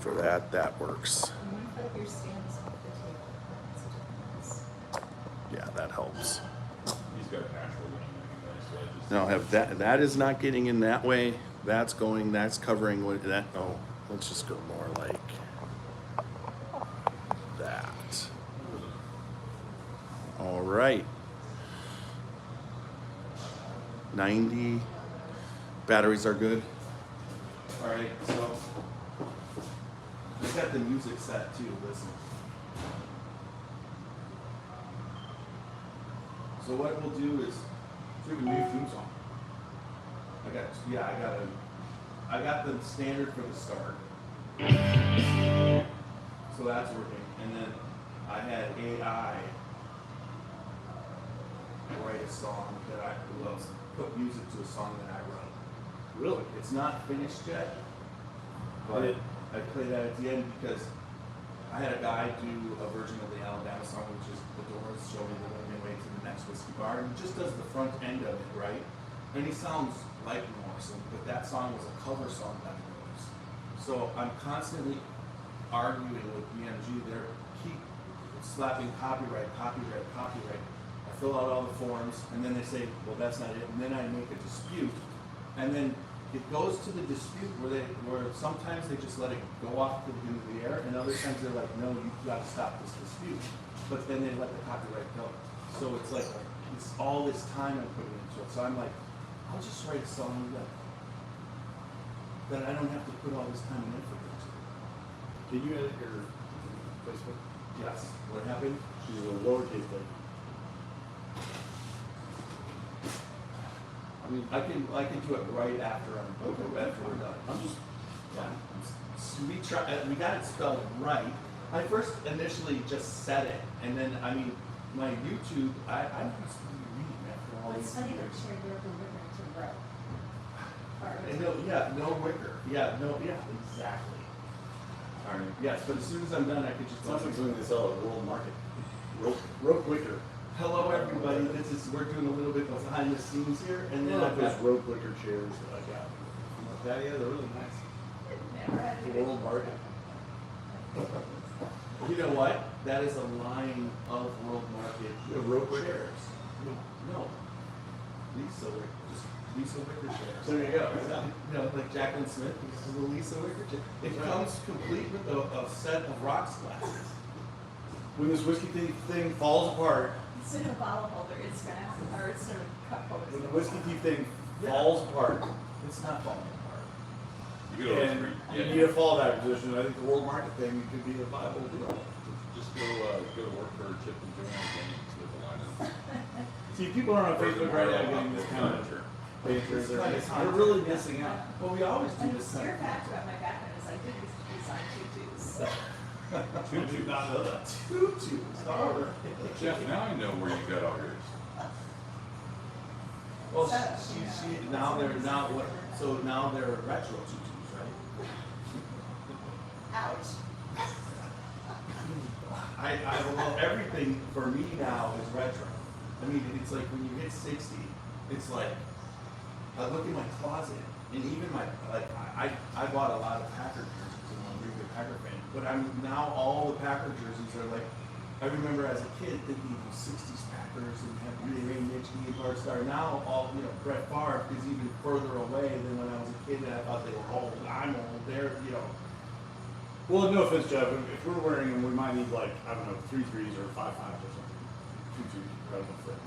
for that, that works. Your stands off the table. Yeah, that helps. He's got natural winning anyway, so I just. Now have that is not getting in that way. That's going, that's covering what that, oh, let's just go more like that. All right. 90 batteries are good. All right, so I got the music set too, listen. So what we'll do is do a new theme song. I got the standard for the start. So that's working. And then I had AI write a song that I love, put music to a song that I wrote. Really? It's not finished yet, but I play that at the end because I had a guy do a version of the Alabama song, which is The Doors, Show Me the Way to the Next Whiskey Bar, and he just does the front end of it, right? And he sounds like Morrison, but that song was a cover song by the Doors. So I'm constantly arguing with BMG. They keep slapping copyright. I fill out all the forms, and then they say, well, that's not it. And then I make a dispute, and then it goes to the dispute where sometimes they just let it go off into the air, and other times they're like, no, you've got to stop this dispute. But then they let the copyright go. So it's like, it's all this time I'm putting into it. So I'm like, I'll just write a song that I don't have to put all this time and effort into. Can you edit your Facebook? Yes. What happened? She's a lowercase thing. I mean, I can do it right after we're done. I'm just. Yeah. So we got it spelled right. I first initially just said it, and then I mean, my YouTube, I don't read after all Well, these it's funny that years. shared your Wicker to grow. And no wicker. Yeah, exactly. All right. Yes, but as soon as I'm done, I could just. Sounds like something they sell at World Market. Rope Wicker. Hello, everybody. We're doing a little bit behind the scenes here, and then I've those got. Rope Wicker chairs that I got. Yeah, they're really nice. Never had The to World Market. You know what? That is a line of World Market The Rope Wicker. chairs. No. Lisa Wicker chairs. There you go. You know, like Jacqueline Smith, this is the Lisa Wicker chair. It comes complete with a set of rocks glasses. When this whiskey thing falls apart, Instead of a bottle holder, it's gonna, or instead of a cup holder. when the whiskey thief thing falls apart, It's not falling apart. You go and you need a fallback position, I think the World Market thing could be a viable deal. Just go to work for Chip and Joanne Games with the line. See, people are on Facebook right now getting this kind of pictures. They're really missing out. Well, we always do And the this scare kind of fact about my background is I did design tutus. Tutu, not know that. tutus. All right. Jeff, now I know where you got all yours. Well, now they're retro tutus, right? Ouch. Well, everything for me now is retro. I mean, it's like when you hit 60, it's like, I look in my closet, and even I bought a lot of Packer jerseys, and I'm a really good Packer fan, but now all the Packer jerseys are like, I remember as a kid thinking of 60s Packers and had Ray Nitschke and Bart Starr. Now Brett Favre is even further away than when I was a kid and I thought they were old. I'm old. They're, Well, no offense, Jeff. If we're wearing them, we might need like, I don't know, 3 3s or 5 5s or something. 2 2s, incredible fit.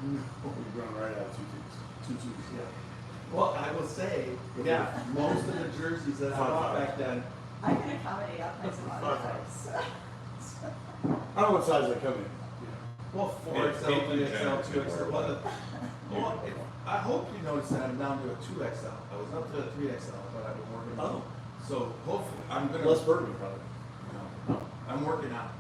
We've grown right out of 2 2s. 2 2s, yeah. Well, I will say, yeah, most of the jerseys that I bought back then. I can accommodate all kinds of modifiers. I don't know what size they come in. Well, 4XL, 3XL, 2XL. Well, I hope you noticed that I'm down to a 2XL. I was up to a 3XL, but I've been working on it. So hopefully, I'm gonna. Less burden, probably. No, I'm working out.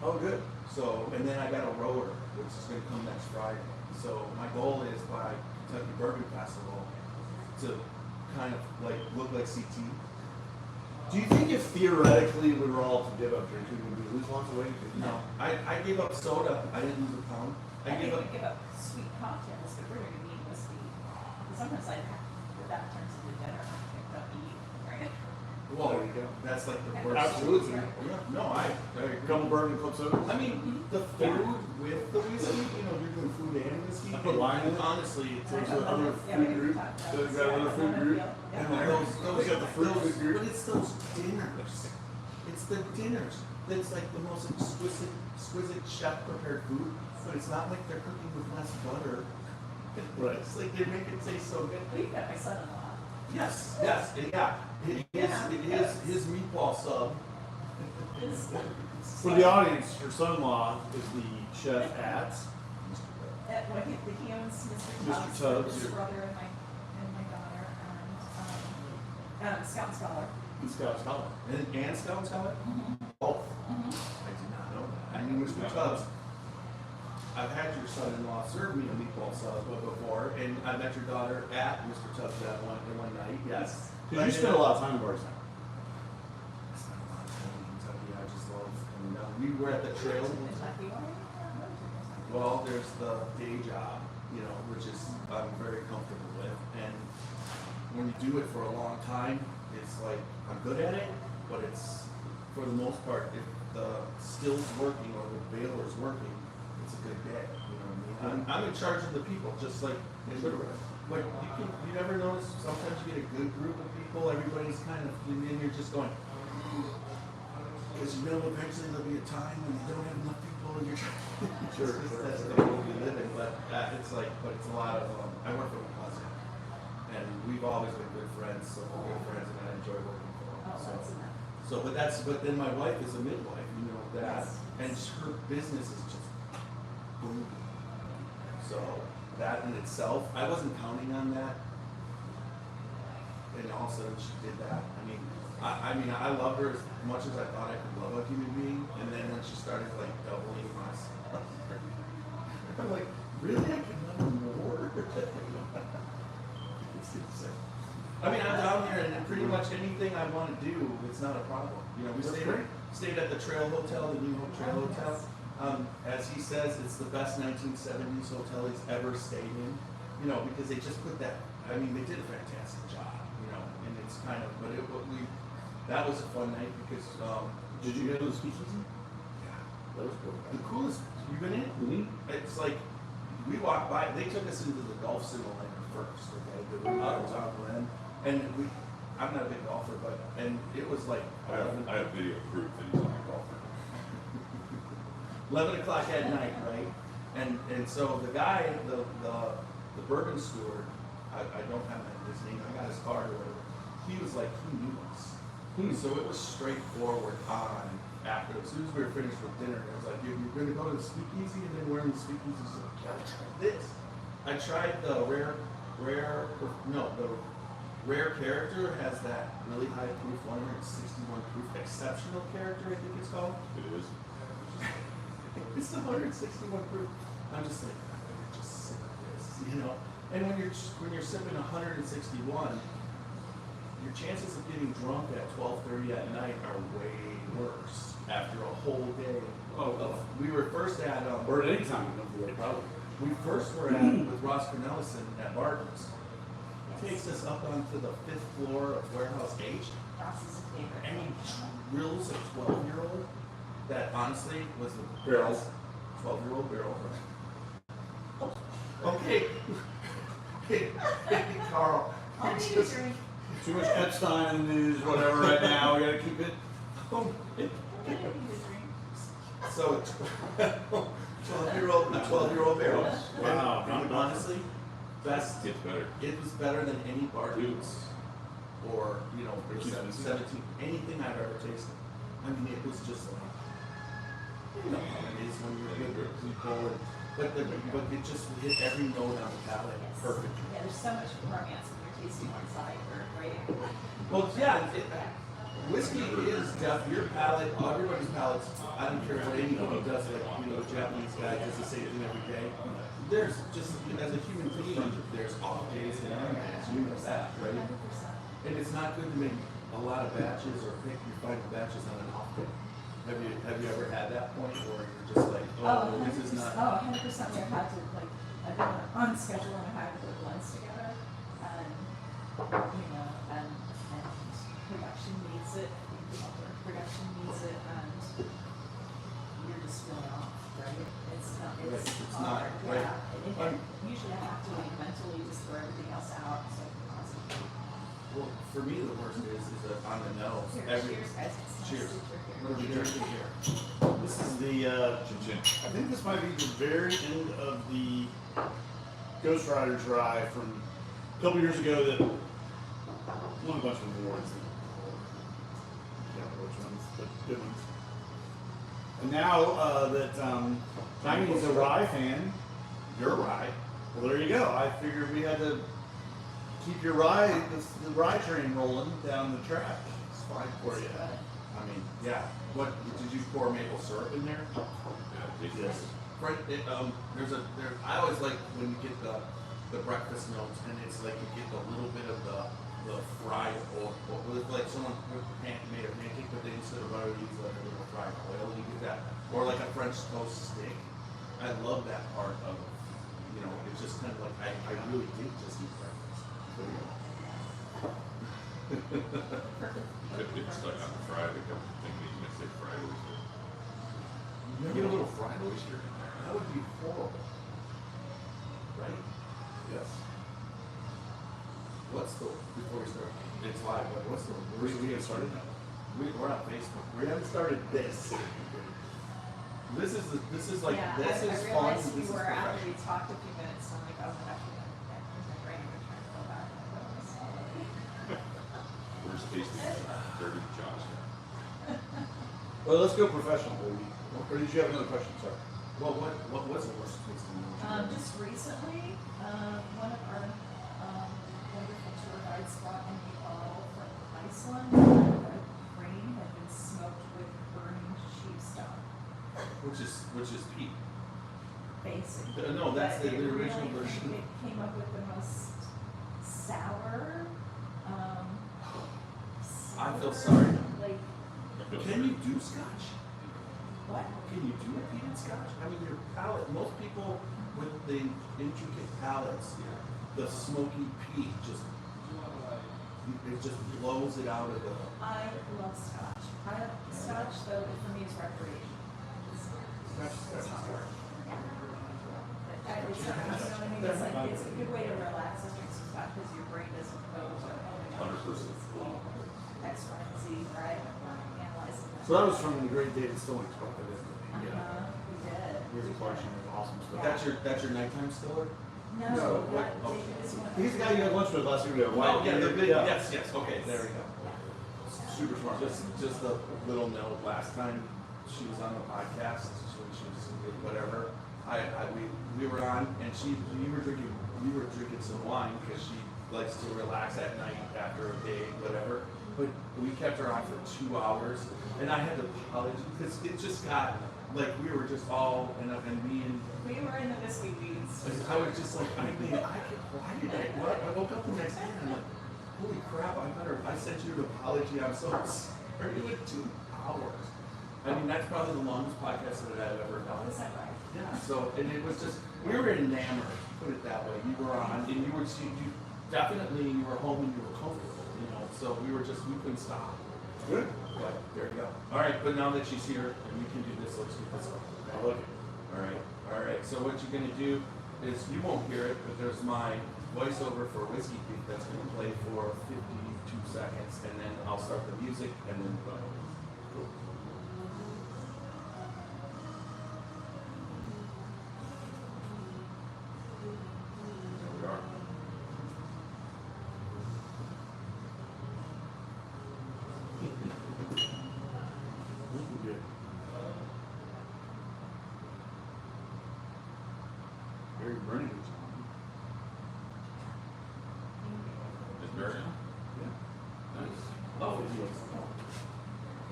Oh, good. So, and then I got a rower, which is gonna come next Friday. So my goal is by Kentucky Bourbon Festival to kind of like look like CT. Do you think if theoretically we were all to give up drinking, would we lose lots of weight? No, I gave up soda. I didn't lose a pound. I think we give up sweet cocktails, but we're going to need whiskey. Sometimes that turns into dinner. I picked up eat, right? Well, There you go. that's like the worst. Absolutely. Yeah, no, I agree. Couple bourbon club sodas. I mean, the food with the whiskey, you're doing food and whiskey. I put lime in it. Honestly, There's it's another food group. There's got another food group. and We got the fruit group. but it's those dinners. It's the dinners that's like the most exquisite chef prepared food. But it's not like they're cooking with less butter. Right. It's like they make it taste so good. We've got my son-in-law. Yes, yeah. His meatball sub. For the audience, your son-in-law is the chef at He owns Mr. Mr. Tubbs, Tubbs. his brother and my daughter, and Scout and Scholar. the Scotch Scholar. And Scout Scholar? Both. I did not know that. I knew Mr. Tubbs. I've had your son-in-law serve me a meatball sub before, and I met your daughter at Mr. Tubbs that one night. Yes. Because you spend a lot of time in Bardstown. I spent a lot of time in Kentucky. I just love coming down. We were at the trail. Kentucky, Well, there's the day job, which is I'm very comfortable with, and when you do it for a long time, it's like I'm good at it, but it's for the most part, if the still's working or the baler's working, it's a good day. You know what I mean? I'm in charge of the people, just like but you never notice sometimes you get a good group of people, everybody's kind of, and then you're just going. Because eventually there'll be a time when you don't have enough people and you're trying. Sure, that's the world we live in. But it's a lot of. I work with my cousin, and we've always been good friends. So we're good friends, and I enjoy working for them. Oh, that's enough. But then my wife is a midwife, that, Yes. and her business is just booming. So that in itself, I wasn't counting on that, and all of a sudden she did that. I love her as much as I thought I could love a human being, and then when she started like doubling my stuff, I'm like, really? I can love her more? It's insane. I'm down here, and pretty much anything I want to do, it's not a problem. We stayed at the Trail Hotel, the New Hope Trail Hotel. As he says, it's the best 1970s hotel he's ever stayed in. Because they just put that. They did a fantastic job. And it's kind of, that was a fun night because. Did you go to the speakeasy? Yeah. That was cool. The coolest. You been in? Mm-hmm. It's like we walked by. They took us into the golf simulator first. Okay, the was on Glen, and I'm not a big golfer, and it was like I have video proof that he's not a golfer. 11 o'clock at night, right? And so the guy, the bourbon steward, I don't have his name. I got his card or whatever. He was like, he knew us. So it was straightforward on after. As soon as we were finished with dinner, it was like, you're going to go to the speakeasy, and then we're in the speakeasy. So like, yeah, I tried this. I tried the rare character has that really high proof, 161 proof, exceptional character, I think it's called. It is. It's the 161 proof. I'm just like, I'm just sick of this, And when you're sipping 161, your chances of getting drunk at 12:30 at night are way worse after a whole day. We were first at Or at any time, probably. we first were at with Ross Cornelison at Barton's. He takes us up onto the 5th floor of Warehouse H, Ross is a favorite. and he drills a 12-year-old that honestly was the Barrel. best 12-year-old barrel. Okay. Hey, Carl. I'll need a drink. Too much Epstein in the news, whatever, right now. We gotta keep it. I'm gonna need a drink. So, 12-year-old barrel. Wow. And honestly, best. It's better. It was better than any Barton's or 17, anything I've ever tasted. It was just like, how it is when you're good with people, but it just hit every note on the palate Yes. perfect. Yeah, there's so much romance when you're tasting one side or right. Well, yeah, whiskey is your palate, everybody's palates. I don't care what anybody does, like the Japanese guy does the same thing every day. There's just, as a human being, there's off days and on days. You know that, right? 100%. And it's not good to make a lot of batches or pick your final batches on an off day. Have you ever had that point where you're just like, this is not. 100%. We've had to I've been on schedule and I've had to put blends together, and and production needs needs it, production needs it, and you're just feeling off, right? It's not, Right, it's it's hard, not, right. yeah. And usually I have to like mentally just throw everything else out, so awesome. Well, for me, the worst is that on the nose. Here, cheers, guys. It's nice Cheers. to drink here. What are we drinking here? This is the, Chin chin. I think this might be the very end of the Ghost Rider Dry from a couple years ago that won a bunch of awards. Yeah, which ones, but good ones. And now that Tiny's a rye fan, Your rye. well, there you go. I figured we had to keep your rye, the rye train rolling down the track. It's fine For you. I mean, yeah. What, did you pour maple syrup in there? Yeah, take Yes. this. Right, I always like when you get the breakfast notes and it's like you get a little bit of the fried oil, like someone made a pancake, but they instead of butter use like a little fried oil, and you get that, or like a French toast steak. I love that part of, you know, it's just kind of like, I really did just eat breakfast. There you go. Could get stuck on the fried, I kept thinking you might say fried oyster. You get a little fried oyster in there, that would be horrible. Right? Yes. What's the, before we start, it's live, but what's the, We get started now. we're on Facebook, we haven't started this. This is like, Yeah, this I is fun, realized this we is were, after we professional. talked a few minutes, I'm like, oh my gosh, here's my brain, I'm trying to go back. Worst tasting, dirty Josh. Well, let's go professional, baby. Or did you have another question? Sorry. Well, what's the worst tasting one? Just recently, one of our, wonderful tour guides brought in a bottle from Iceland, the grain had been smoked with burning sheep's dung, Which is peat. basically. No, that's But the it original really- version. It came up with the most sour, I feel sorry. like, Can you do scotch? what? Can you do a peated scotch? I mean, your palate, most people with the intricate palates, the smoky peat it just blows it out of the. I love scotch. Scotch though, for me is recreation. It's not work. It's not, you know what I mean? It's like, it's a good way to relax and drink some scotch because your brain doesn't go to, oh my gosh, 100%. X, Y, and Z, right? Analyzing that. So that was from the Great Day Distilling Club, isn't it? We did. Here's a collection of awesome stuff. That's your nighttime stiller? No, No, that, what- David is one of. He's the guy you had lunch with last week. Oh, yeah, the big, Yeah. yes, okay, there we go. Super smart. Just a little note, last time she was on the podcast, she was whatever, we were on, and we were drinking some wine, because she likes to relax at night after a day, whatever, but we kept her on for 2 hours, and I had to apologize, because it just got, like, we were just all, and me and We were in the whiskey weeds. I was just like, why did I woke up the next day and I'm like, holy crap, I sent you an apology, I'm so sorry, it was 2 hours. I mean, that's probably the longest podcast that I've ever Oh, done. is that right? Yeah, so, and it was just, we were enamored, put it that way, you were on, and you definitely, you were home and you were comfortable, you know, so we couldn't stop. Good. But, there you go. All right, but now that she's here, and we can do this, let's do this one. I like it. All right, so what you're gonna do is, you won't hear it, but there's my voiceover for Whiskey Creek that's gonna play for 52 seconds, and then I'll start the music, and then, cool. There we are. Good. Very burning. Is Barry on? Yeah. Nice. Oh,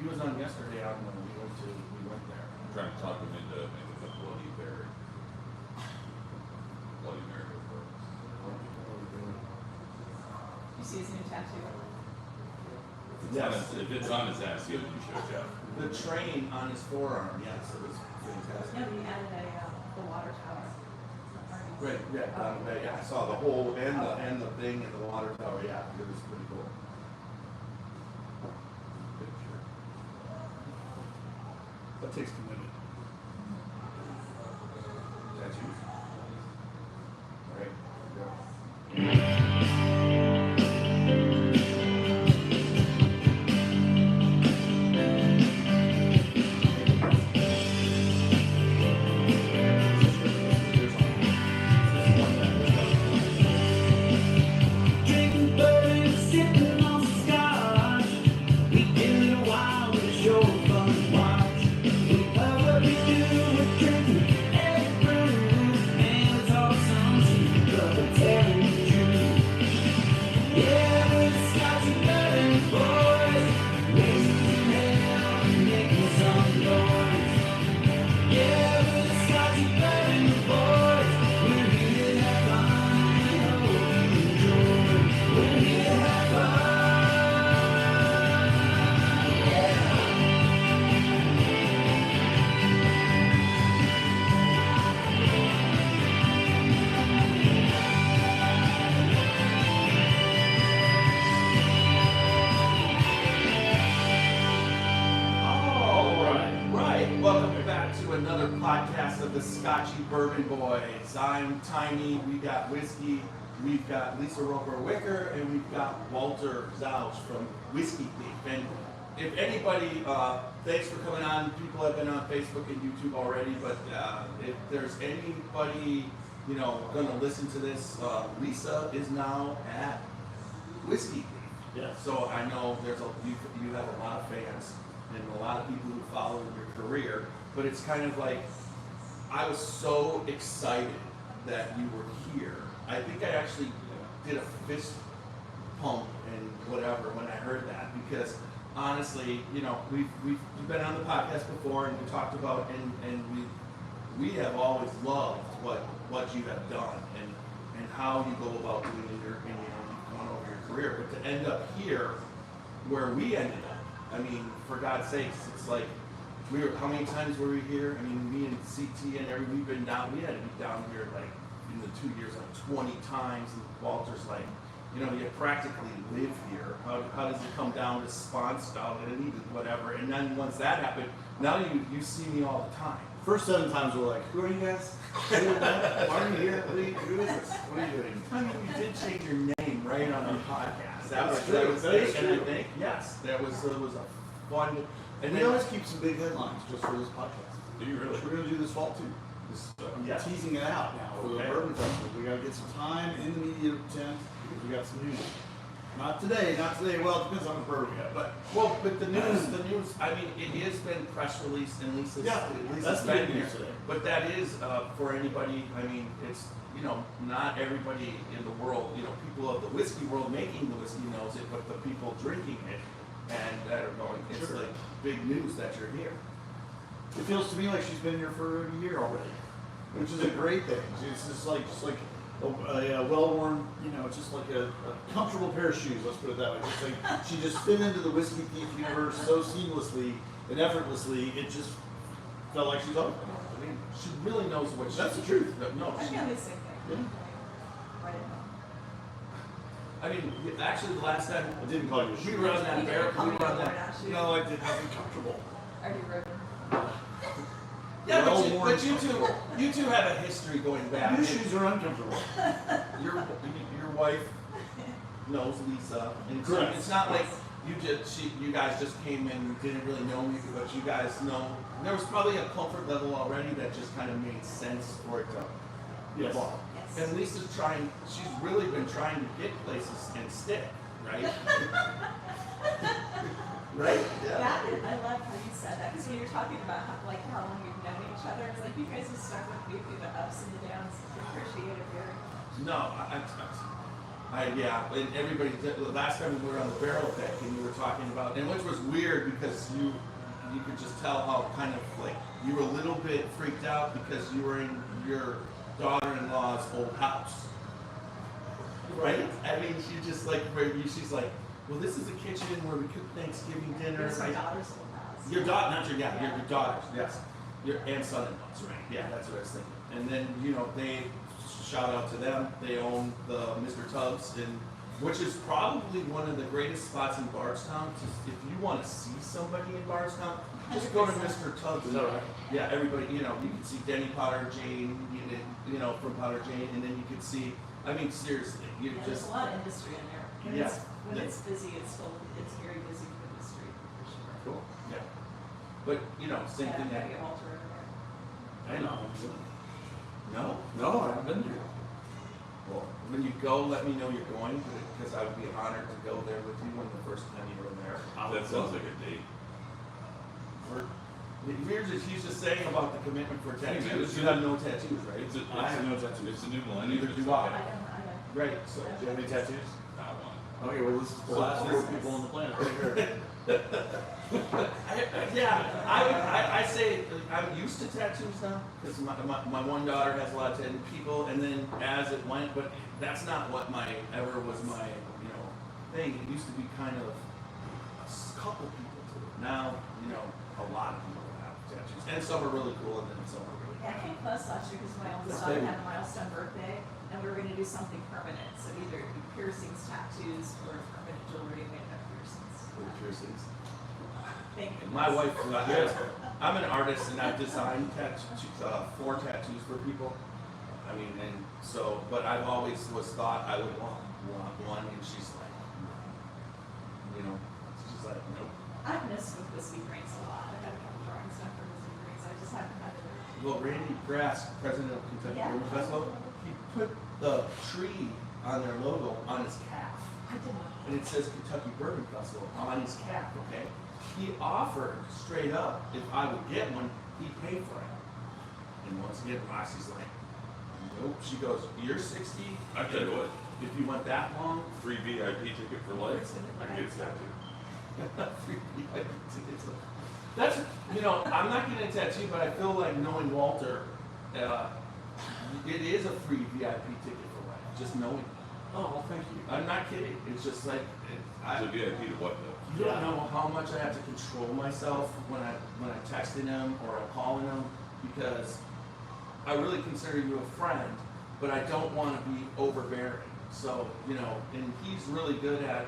he was on yesterday out when we went there. I'm trying to talk him into making the Bloody Mary. Bloody Mary before. You see his new tattoo? If it's on his ass, you should, Jeff. The train on his forearm, yes, it was fantastic. No, he added the water tower. Right, yeah, I saw the whole, and the thing and the water tower, yeah, it was pretty cool. it takes commitment. That's you. All right. Go. Drinking bourbon, sipping on scotch. We give it a while, it's your fun watch. We love what we do, we're drinking every brew. And it's all some secret, but we're telling the truth. Yeah, we're the Scotchy Bourbon Boys. Raising hell and making some noise. Yeah, we're the Scotchy Bourbon Boys. We're here to have fun and hope you enjoy. We're here to have fun. All right. Welcome back to another podcast of the Scotchy Bourbon Boys. I'm Tiny. We got Whiskey. We've got Lisa Rope Wicket, and we've got Walter Zausch from Whiskey Thief. And if anybody, thanks for coming on. People have been on Facebook and YouTube already, but if there's anybody, going to listen to this, Lisa is now at Whiskey Thief. Yes. So I know you have a lot of fans and a lot of people who follow your career, but it's kind of like I was so excited that you were here. I think I actually did a fist pump and whatever when I heard that, because honestly, we've been on the podcast before and we talked about and we have always loved what you have done and how you go about doing you've gone over your career, but to end up here where we ended up, I mean, for God's sakes, it's like how many times were we here? I mean, me and CT and we've been down. We had to be down here like in the 2 years like 20 times. And Walter's like, you practically live here. How does it come down to spawn stuff and even whatever? And then once that happened, now you see me all the time. First 7 times we're like, who are you guys? Why are you here? Who is this? What are you doing? I mean, you did change your name right on the podcast. That is true. I think yes, it was a fun. And we always keep some big headlines just for this podcast. Do you really? Which we're going to do this fall too. I'm Yes. teasing it out now for Okay. the Bourbon Festival. We got to get some time in the media tent because we got some news. Not today. Well, it depends on the bourbon we have, but But the news. I mean, it has been press released, and Lisa's that's the been big here. news today. But that is for anybody. I mean, it's not everybody in the world. People of the whiskey world making the whiskey knows it, but the people drinking it and that are going, it's Sure. like big news that you're here. It feels to me like she's been here for a year already, which is a great thing. It's just like a well-worn, it's just like a comfortable pair of shoes. Let's put it that way. Just like she just fit into the Whiskey Thief universe so seamlessly and effortlessly. It just felt like she's open. I mean, she really knows what she. That's the truth. No, I she. feel the same thing. Right at home. I mean, actually, the last time I didn't call you a we shoe. were on that You barrel, didn't call we me were on a that. DoorDash. No, I didn't. I was comfortable. Are you rude? Yeah, Well but worn. you two have a history going back. Your shoes are uncomfortable. Your wife knows Lisa, and so Correct. it's not like you guys just came in, didn't really know me, but you guys know there was probably a comfort level already that just kind of made sense for it to Yes. evolve. Yes. And Lisa's she's really been trying to get places and stick, right? Right? That is, I love how you said that, because when you're talking about how long you've known each other, it's like you guys have stuck with me through the ups and the downs. I appreciate it very much. No, and everybody, the last time we were on the barrel deck and you were talking about, and which was weird because you could just tell how kind of like, you were a little bit freaked out because you were in your daughter-in-law's old house. Right? I mean, she's like, well, this is a kitchen where we cook Thanksgiving dinner. It's my daughter's old house. Your daughter, not your daughters, yes. Your and son-in-laws, right? Yeah, that's what I was thinking. And then, they shout out to them. They own the Mr. Tubbs in which is probably one of the greatest spots in Bardstown. Just if you want to see somebody in Bardstown, just go to Mr. Tubbs. Is that right? Yeah, everybody, you know, you can see Denny Potter Jane, you know, from Potter Jane, and then you can see, I mean, seriously, you Yeah, there's just, a lot of industry in there. When Yeah. when it's busy, it's very busy with industry, for sure. Cool. yeah. But, you know, same Yeah, thing gotta that, get Walter over there. I know. No? No, I haven't been there. Well, when you go, let me know you're going, because I would be honored to go there with you when the first time you were there. That sounds like a date. He's just saying about the commitment for Hey, man, tattoos. it's You a- have no tattoos, right? I have no tattoos. It's a new millennium. Neither it's do I. okay. I don't. Right, so. Do you have any tattoos? Not one. Okay, well, this is the last four people on the planet right here. Yeah, I say I'm used to tattoos now because my one daughter has a lot of tattoo people, and then as it went, but that's not what ever was my thing. It used to be kind of a couple people do it. Now a lot of people have tattoos, and some are really cool, and then some are really. Yeah, I came close last year because my oldest daughter had a milestone birthday, and we were gonna do something permanent, so either piercings, tattoos, or permanent jewelry, makeup, piercings. Little piercings. Thank you. My wife, I'm an artist and I've designed tattoos, 4 tattoos for people. I mean, and so, but I've always thought I would want one, and she's like, she's like, nope. I've missed with whiskey drinks a lot. I've had a couple drawings done for whiskey drinks. I just haven't had it. Well, Randy Grass, president of Kentucky Yeah. Bourbon Festival, he put the tree on their logo on his calf, I didn't. and it says Kentucky Bourbon Festival on his calf. Okay. He offered straight up if I would get one, he'd pay for it. And once again, Roxy's like, nope. She goes, you're 60. I tell you what, If you went that long, free VIP ticket for life. I can get a tattoo. free VIP tickets. That's, I'm not getting a tattoo, but I feel like knowing Walter, it is a free VIP ticket for life. Just knowing. Oh, well, thank you. I'm not kidding. It's just like, It's a VIP to what though? you don't know how much I have to control myself when I'm texting him or I'm calling him, because I really consider you a friend, but I don't want to be overbearing. So, and he's really good at.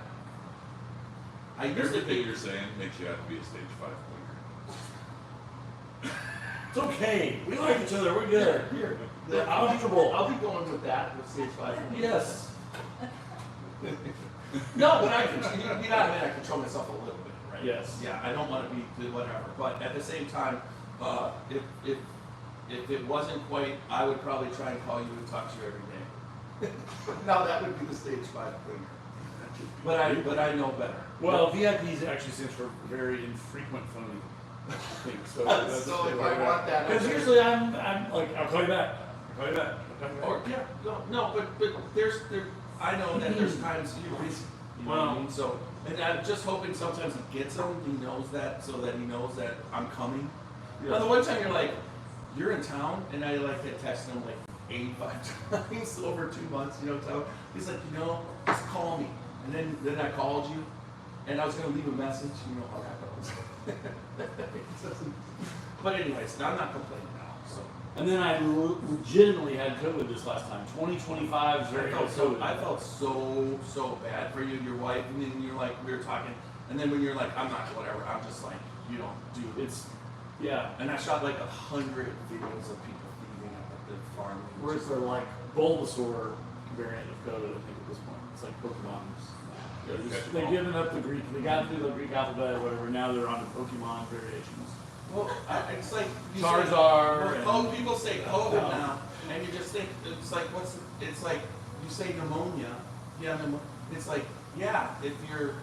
I used to Everything be. you're saying makes you have to be a stage 5 player. It's okay. We like each other. We're good. Here. We're comfortable. I'll be going with that with stage 5. Yes. No, but I can. You know what I mean? I control myself a little bit, right? Yes. Yeah, I don't want to be whatever, but at the same time, if it wasn't quite, I would probably try and call you and talk to you every day. Now that would be the stage 5 thing. But I know better. Well, VIPs actually stands for very infrequent phone things. So So if I want that, because okay. usually I'm like, I'll call you back. I'll call you back. I'll call you back. Or no, but I know that there's times you're busy. You know what I mean? So, and I'm just hoping sometimes he gets them. He knows that, so that he knows that I'm coming. Now the one time you're in town, and I had texted him like 85 times over 2 months. He's like, just call me. And then I called you, and I was gonna leave a message. You know how that goes. But anyways, I'm not complaining now. So. And then I legitimately had COVID this last time. 2025 is very COVID. I felt so bad for you, your wife, and then you're like, we were talking, and then when you're like, I'm not whatever, I'm just like, you don't do it. Yeah. And I shot like 100 videos of people thieving at the farm. Where's the Bulbasaur variant of COVID? I think at this point it's like Pokemon. They've given up the Greek. They got through the Greek alphabet or whatever. Now they're on to Pokemon variations. Well, it's like you Charizard. Say, people say COVID now, and you just think it's like it's like you say pneumonia. Yeah, it's like if you're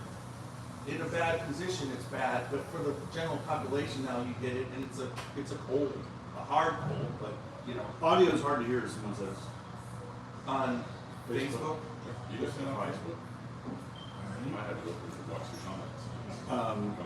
in a bad position, it's bad. But for the general population now, you get it, and it's a cold, a hard cold. But Audio is hard to hear. Someone says on Facebook. You guys on Facebook? You might have to go through the box of comments.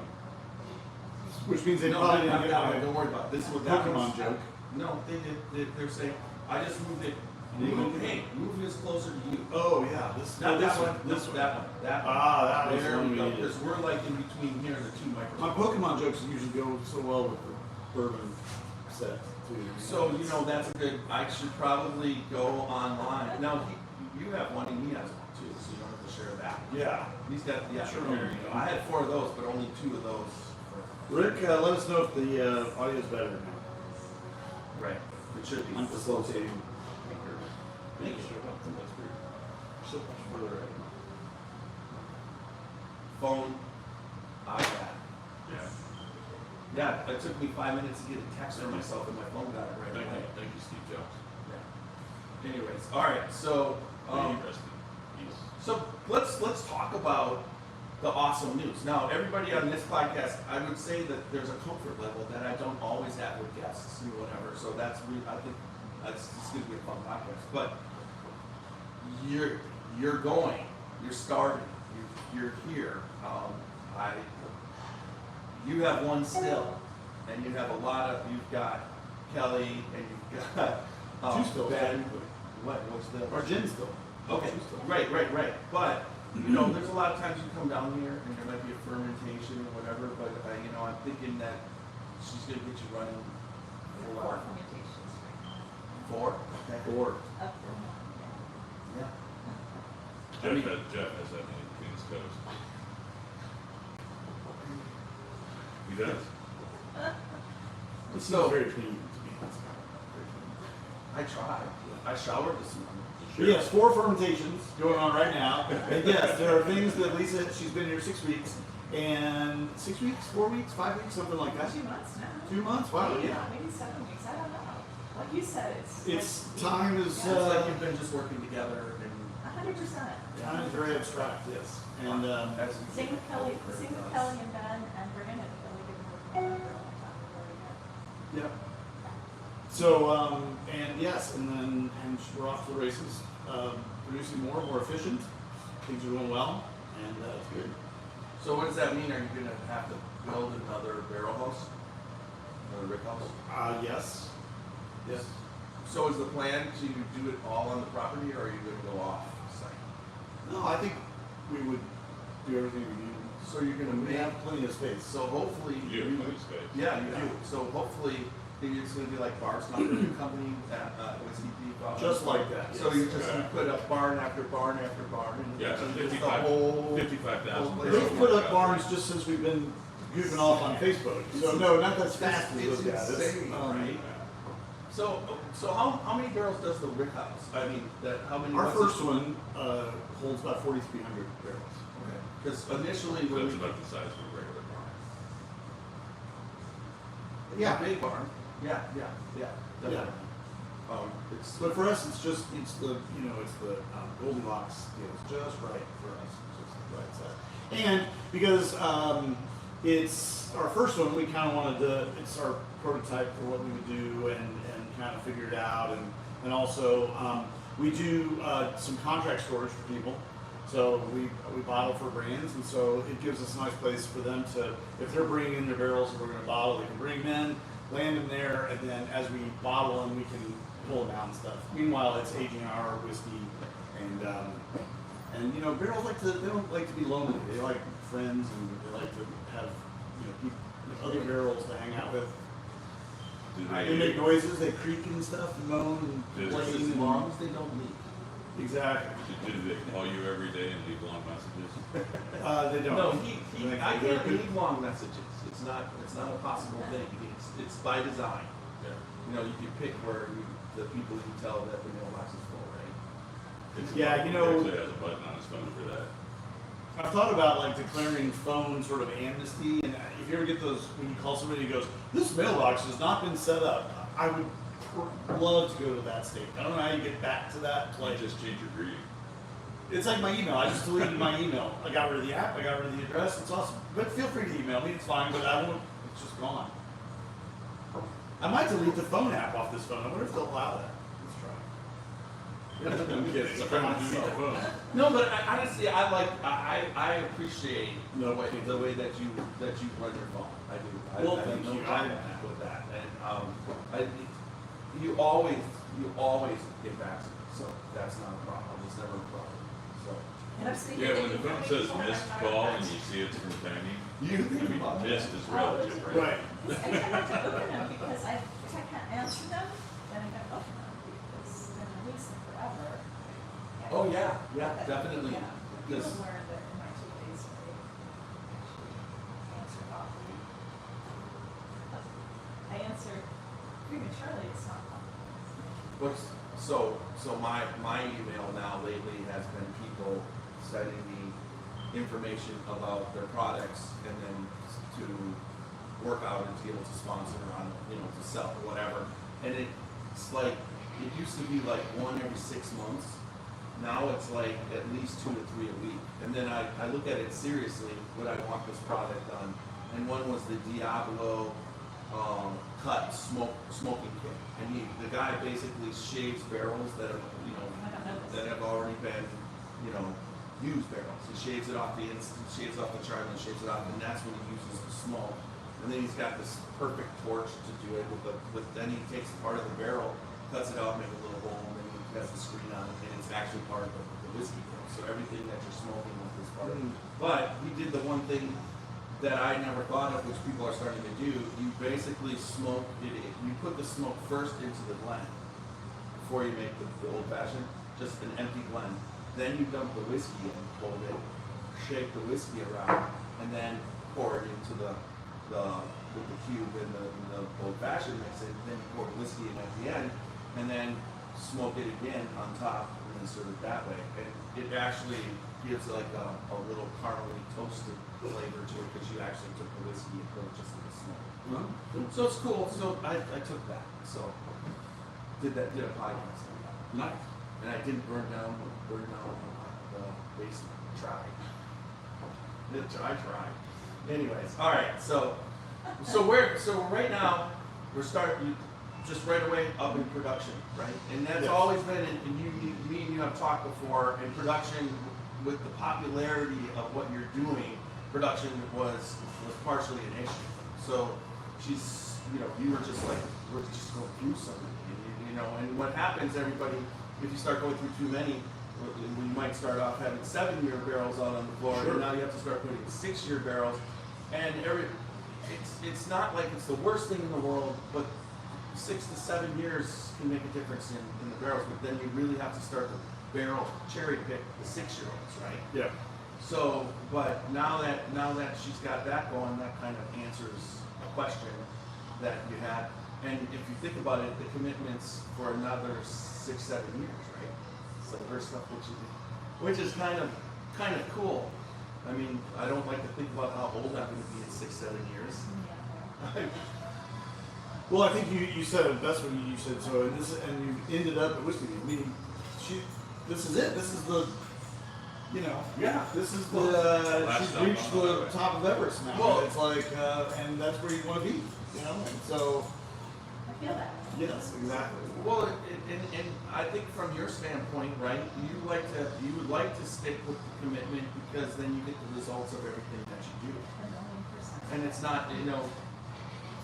which means they No, probably didn't not get that my one. Don't worry about it. This is what that Pokemon one's- joke. No, they did. They're saying I just moved it. Move this closer to you. Oh yeah, this Not this that one. This That one. That one. Ah, that was There one we we go. needed. Because we're like in between here and the 2 My microphones. Pokemon jokes usually go so well with the bourbon set too. So that's a good. I should probably go online. Now you have one and he has one too. So you don't have to to share that. Yeah. He's got, yeah, Sure. there you go. I had 4 of those, but only 2 of those. Rick, let us know if the audio's better now. Right. It should be. I'm facilitating. Thank you. That's weird. So much further ahead. Phone, iPad. Yeah. Yeah, it took me 5 minutes to get a text from myself and my phone got it right Thank away. you. Thank you, Steve Jobs. Yeah. Anyways, all right. So, Interesting. He's so let's talk about the awesome news. Now, everybody on this podcast, I would say that there's a comfort level that I don't always have with guests and whatever. So that's I think that's it's going to be a fun podcast. But you're going, you're starting, you're here. You have one still, and you have a lot of. You've got Kelly, and you've got 2 stills. Ben. What's the? Or gin still. Okay, right. But, you know, there's a lot of times you come down here and there might be a fermentation or whatever, but, you know, I'm thinking that she's gonna get you running for a 4 while. fermentations. 4? Okay. 4. Up for Yeah. Jeff has that many between his toes. He does. It seems So- very clean to me. I tried. I showered this morning. But yes, 4 fermentations going on right now. And yes, there are things that Lisa, she's been here 6 weeks. And 6 weeks, 4 weeks, 5 weeks, something like that. 2 months now. 2 months, wow, Maybe yeah. not, maybe 7 weeks, I don't know. Like you said, It's time is, So it's like you've been just working together and. 100%. time is very abstract, yes. And, as we Same get with Kelly, very same with nice. Kelly and Ben and Brandon. Kelly didn't work together for a long time. Very good. yeah. So, and yes, and we're off to the races, producing more efficient. Things are going well, and it's good. So what does that mean? Are you gonna have to build another barrel house? Another rick house? Yes. Yes. So is the plan to do it all on the property, or are you gonna go off site? No, I think we would do everything we need. So you're gonna We make, have plenty of space. so hopefully. You have plenty of space. Yeah, you do. So hopefully, maybe it's gonna be like Barb's Company at Whiskey Peak. Just like that, So yes. you just, you put up barn after barn after barn, and Yeah, it's it's just the whole. 55,000 whole They've place. put up barns just since we've been goofing off on Facebook. So no, not as fast as It's those guys. insane, right? So how many barrels does the rick house? I mean, how many? Our what's first it- one holds about 4,300 barrels. Okay. Because initially when That's we. about the size of a regular barn. A big barn. Yeah. Definitely. It's. But for us, it's the Goldilocks deal. It's just right for us. It's just the right size. And because it's our first one, we kind of wanted to. It's our prototype for what we would do and kind of figure it out. And also we do some contract storage for people. So we bottle for brands, and so it gives us a nice place for them to, if they're bringing in their barrels and we're going to bottle, they can bring them in, land them there, and then as we bottle them, we can pull them out and stuff. Meanwhile, it's aging our whiskey, and you know, barrels they don't like to be lonely. They like friends, and they like to have other barrels to hang out with. Do They make noises, they creak and stuff, and moan and Does- play. As long as they don't leak. Exactly. Do they call you every day and leave long messages? They don't. No, I They're can't good. leave long messages. It's not a possible thing. It's by design. Yeah. You know, you can pick where the people can tell that the mailbox is full, right? Yeah, you know- He actually has a button on his phone for that. I've thought about like declaring phone sort of amnesty, and if you ever get those when you call somebody who goes, "This mailbox has not been set up," I would love to go to that state. I don't know how you get back to that Like place. just change your greeting. It's like my email. I just deleted my email. I got rid of the app. I got rid of the address. It's awesome. But feel free to email me. It's fine. But I won't. It's just gone. I might delete the phone app off this phone. I wonder if they'll allow that. Let's try. I'm kidding. It's trying to do your phone. No, but honestly, I appreciate No, the way that you run your phone. I do. Well, I have thank no you. problem with that. And you always get back to me, so that's not a problem. It's never a problem. So And I'm speaking. Yeah, when the phone says missed call and you see it's from Tiny, you think about that. missed is relative, right? Right. I tend not to open them because I can't answer them, then I don't open them because then I lose them forever. Oh yeah, definitely. Yeah. You'll Because learn that in my 2 days, I actually answered awfully. I answered prematurely, it's not complicated. so my email now lately has been people sending me information about their products and then to work out and to be able to sponsor on, to sell or whatever. And it's like, it used to be like one every 6 months. Now it's like at least 2 to 3 a week. And then I look at it seriously, what I want this product on. And one was the Diablo cut smoking kit. And the guy basically shaves barrels that have, that have already been, used barrels. He shaves it off shaves off the char and shaves it off, and that's when he uses the smoke. And then he's got this perfect torch to do it then he takes part of the barrel, cuts it out, makes a little hole, and then he has the screen on it, and it's actually part of the whiskey barrel. So everything that you're smoking with is part of it. But he did the one thing that I never thought of, which people are starting to do. You basically smoke it. You put the smoke first into the blend before you make the old fashioned, just an empty blend. Then you dump the whiskey in, hold it, shake the whiskey around, and then pour it into with the cube and the old fashioned mix it. Then you pour the whiskey in at the end, and then smoke it again on top, and then serve it that way. And it actually gives like a little caramely toasted flavor to it because you actually took the whiskey and put it just in the smoke. So it's cool. So I took that. So did a podcast on that. Nice. And I didn't burn down the basement. Tried. I tried. Anyways, all right. So right now we're starting just right away up in production, right? And that's Yes. always been. And me and you have talked before. In production, with the popularity of what you're doing, production was partially an issue. So she's, you were just like, we're just going through something, and what happens, everybody, if you start going through too many, you might start off having 7-year barrels out on the floor, Sure. and now you have to start putting 6-year barrels, and it's not like it's the worst thing in the world, but 6 to 7 years can make a difference in the barrels, but then you really have to start to cherry pick the 6-year-olds, right? Yeah. So, but now that she's got that going, that kind of answers a question that you had. And if you think about it, the commitment's for another 6-7 years, right? So her stuff, which is kind of cool. I mean, I don't like to think about how old I'm going to be in 6-7 years. Well, I think you said it best when you said so, and you ended up at whiskey. Meaning, this is it. This is the, Yeah. this is Last she's stop reached on the the highway. top of Everest now. Well- It's like, and that's where you want to be, And so, I feel that. yes, exactly. Well, and I think from your standpoint, right, you would like to stick with the commitment because then you get the results of everything that you do. 1,000,000%. And it's not,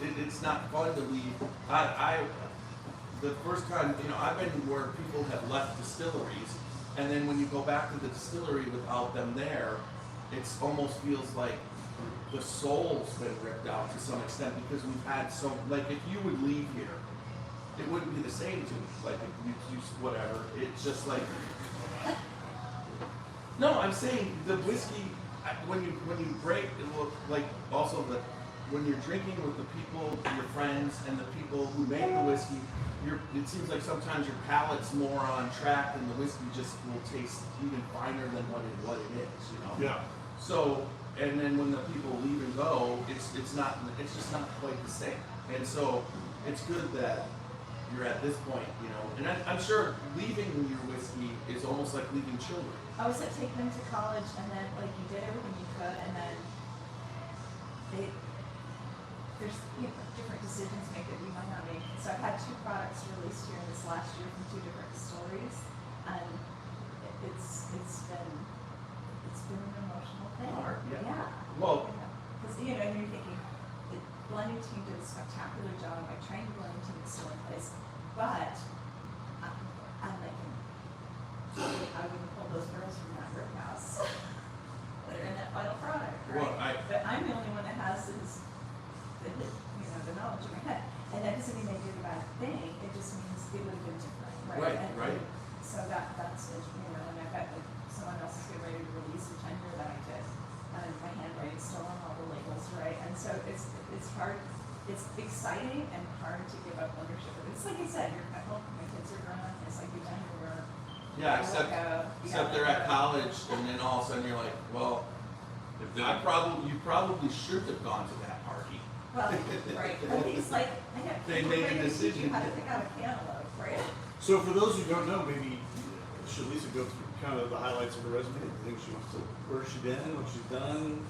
it's not fun to leave. The first time, I've been where people have left distilleries, and then when you go back to the distillery without them there, it's almost feels like the soul's been ripped out to some extent because we've had like if you would leave here, it wouldn't be the same to me. Like if you whatever, it's just like. No, I'm saying the whiskey. When you break, it will like also when you're drinking with the people, your friends, and the people who make the whiskey, it seems like sometimes your palate's more on track, and the whiskey just will taste even finer than what it is. Yeah. So, and then when the people leave and go, it's just not quite the same. And so, it's good that you're at this point, And I'm sure leaving your whiskey is almost like leaving children. I was like take them to college, and then like you did everything you could, and then there's different decisions to make that you might not make. So I've had 2 products released here in this last year from 2 different distilleries, and it's been an emotional thing. Hard, yeah. Yeah. Well, Because you're thinking the blending team did a spectacular job. I trained the blending team that's still in place, but I'm like, I wouldn't pull those girls from that brick house that are in that final product, right? Well, But I'm the only one that has the knowledge in my head, and that doesn't mean they did a bad thing. It just means it would have been different, right? Right, right. So that's it, and I've got like someone else is getting ready to release it's hard, it's exciting and hard to give up ownership. It's like I said, you're at home, my kids are grown, it's like you've done your work. Yeah, you except, work out, you except got they're at work. college, and then all of a sudden you're like, well, you probably should have gone to that party. Well, right, but he's like, I have. They make a we're gonna teach you decision. how to pick out a cantaloupe, right? So for those who don't know, maybe should Lisa go through kind of the highlights of her resume? The things she wants to, where she's been, what she's done.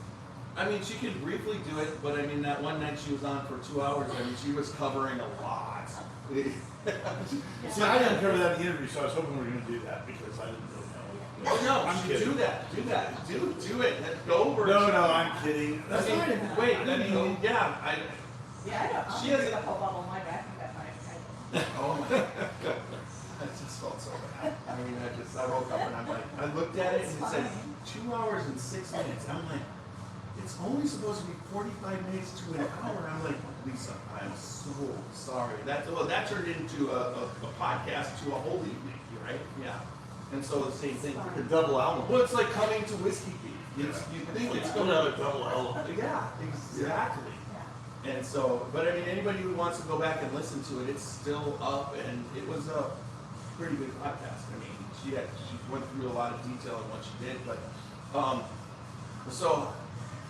I mean, she could briefly do it, but I mean, that one night she was on for 2 hours, I mean, she was covering a lot. See, I didn't cover that in the interview, so I was hoping we were going to do that because I didn't really know. Oh, no, I'm do kidding. that, do it, go over. No, I'm kidding. I mean, wait, I mean, yeah, Yeah, I know, I'll She give has you a- the whole bubble in my back, and got my, oh my God. I just felt so bad. I mean, I woke up and I'm like, I looked at it and it said 2 hours and 6 minutes. I'm like, it's only supposed to be 45 minutes to an hour. I'm like, Lisa, I'm so sorry. That turned into a podcast to a whole evening, right? Yeah. And so the same thing. Like a double album. Well, it's like coming to Whiskey Beat. You think it's going Another to double album. Yeah, exactly. yeah. And so, but I mean, anybody who wants to go back and listen to it, it's still up, and it was a pretty good podcast. I mean, she went through a lot of detail in what she did, but so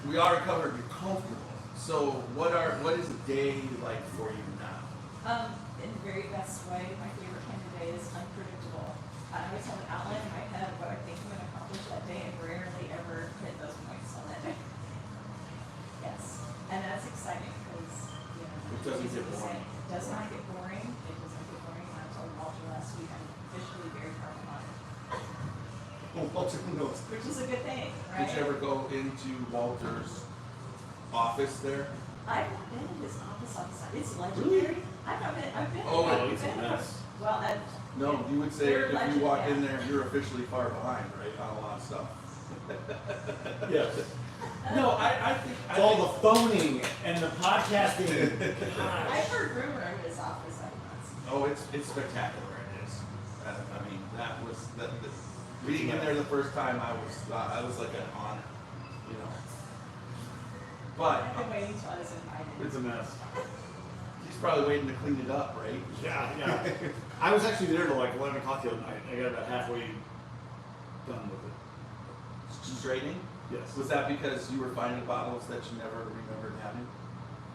we already covered you're comfortable. So what is a day like for you now? In the very best way, my favorite kind of day is unpredictable. I always have an outline in my head of what I think I'm gonna accomplish that day, and rarely ever hit those points on that day. Yes, and that's exciting, because, you know. It doesn't get easy to say. boring. It does not get boring, it does not get boring, and I told Walter last week, I'm officially very carbon honored, Well, Walter knows. which is a good thing, right? Did you ever go into Walter's office there? I've not been in his office on the side, it's legendary. I've been. Oh, I've it's a been- mess. Well, that. No, you would say They're if you walk in legendary. there, you're officially far behind, right, on a lot of stuff. Yes. No, I think. It's all the phoning and the podcasting. I've heard rumor of his office, I've not seen. Oh, it's spectacular. It is. I mean, that was being in there the first time. I was like an honor, you know. But I've been waiting till I was invited. It's a mess. he's probably waiting to clean it up, right? Yeah. I was actually there till like 11 o'clock the other night. I got about halfway done with it. Straightening. Yes. Was that because you were finding bottles that you never remembered having?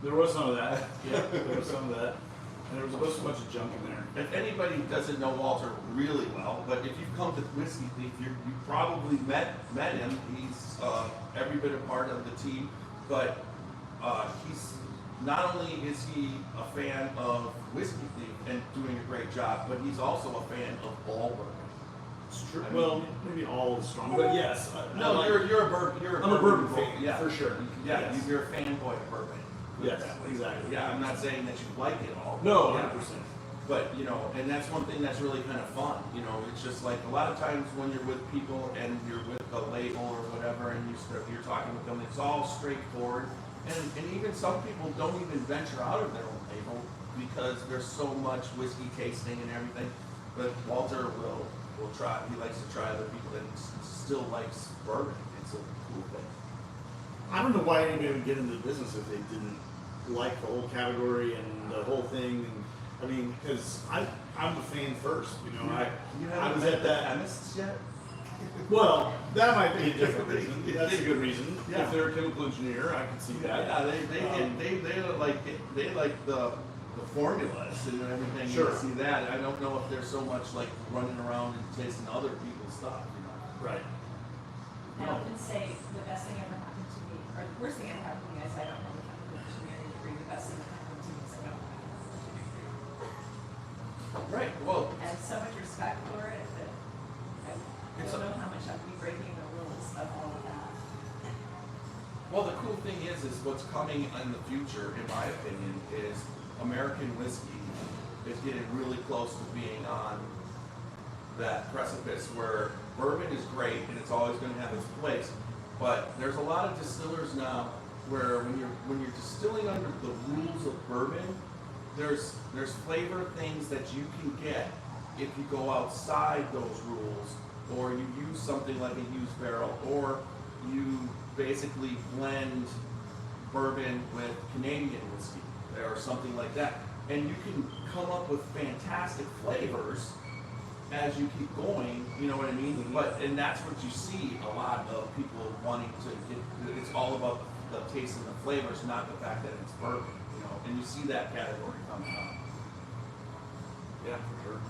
There was some of that. Yeah, there was some of that. And there was a bunch of junk in there. If anybody doesn't know Walter really well, but if you've come to Whiskey Thief, you probably met him. He's every bit a part of the team, but he's not only is he a fan of Whiskey Thief and doing a great job, but he's also a fan of all bourbon. It's true. I mean- Well, maybe all is strong, but yes. No, I like- you're a I'm a bourbon boy. fan, Yeah, for sure. Yeah, Yes. you're a fanboy of bourbon. Yes, exactly. Yeah, I'm not saying that you like it all. No, Yeah. 100%. But, you know, and that's one thing that's really kind of fun, you know, it's just like a lot of times when you're with people and you're with a label or whatever and you're talking with them, it's all straightforward. And even some people don't even venture out of their own label because there's so much whiskey tasting and everything. But Walter will try, he likes to try other people and still likes bourbon. It's a cool thing. I don't know why anybody would get into the business if they didn't like the whole category and the whole thing. And I mean, because I'm a fan first, you know. You I haven't was met at the that. chemists yet? Well, that might be a different reason. That's a good reason. Yeah. If they're a chemical engineer, I can see that. Yeah, they like the formulas and everything. Sure. You see that. I don't know if they're so much like running around and tasting other people's stuff, you know. Right. I often say the best thing ever happened to me, or the worst thing ever happened to me is I don't have a chemical engineering degree. The best thing that happened to me is I don't have a chemical engineering degree. Right. Well, I have so much respect for it that I It's don't a- know how much I'd be breaking the rules of all of that. the cool thing is what's coming in the future, in my opinion, is American whiskey is getting really close to being on that precipice where bourbon is great and it's always going to have its place, but there's a lot of distillers now where when you're distilling under the rules of bourbon, there's flavor things that you can get if you go outside those rules, or you use something like a used barrel, or you basically blend bourbon with Canadian whiskey or something like that. And you can come up with fantastic flavors as you keep going, you know what I mean? And that's what you see a lot of people wanting to get, it's all about the taste and the flavors, not the fact that it's bourbon, you know, and you see that category coming up. Yeah, for sure.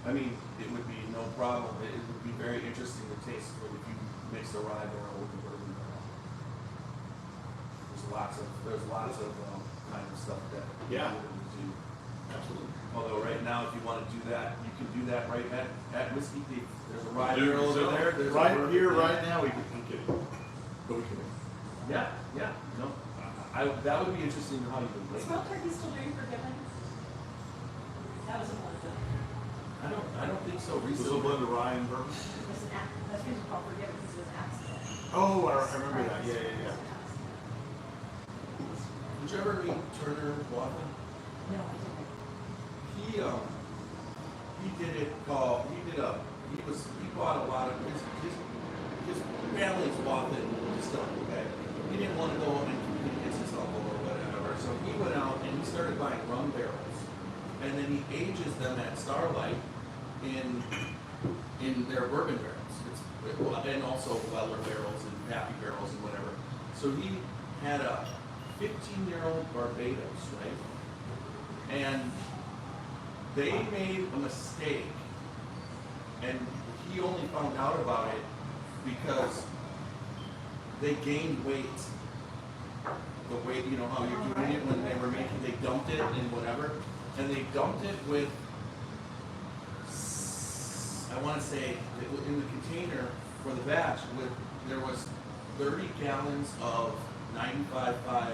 I mean, it would be no problem, it would be very interesting to taste if you mix a rye barrel with a bourbon barrel. There's lots of kind of stuff that Yeah. you would do. Absolutely. Although right now, if you want to do that, you can do that right at Whiskey Thief. There's a rye Do it barrel over yourself. there. There's a Right bourbon here, there. right now, we can, I'm kidding. But we can. Yeah, no. That would be interesting how you would Is make Wild it. Turkey still doing Forgiven? That was a one of them. I don't think so. This is a Recently. blend of rye and bourbon. It was an that's reason called Forgiven because it was an accident. Oh, I remember that. Yeah, yeah, yeah. Did you ever meet Turner Watson? No, I didn't. He did it called, he bought a lot of, his family's Watson Distiller, okay? He didn't want to go and compete against himself or whatever, so he went out and he started buying rum barrels. And then he ages them at Starlight in their bourbon barrels. And also Weller barrels and Pappy barrels and whatever. So he had a 15-year-old Barbados, right? And they made a mistake, and he only found out about it because they gained weight. The weight, you know how you're doing it when they were making, they dumped it in whatever, and they dumped it with, I want to say, in the container for the batch, there was 30 gallons of 95.5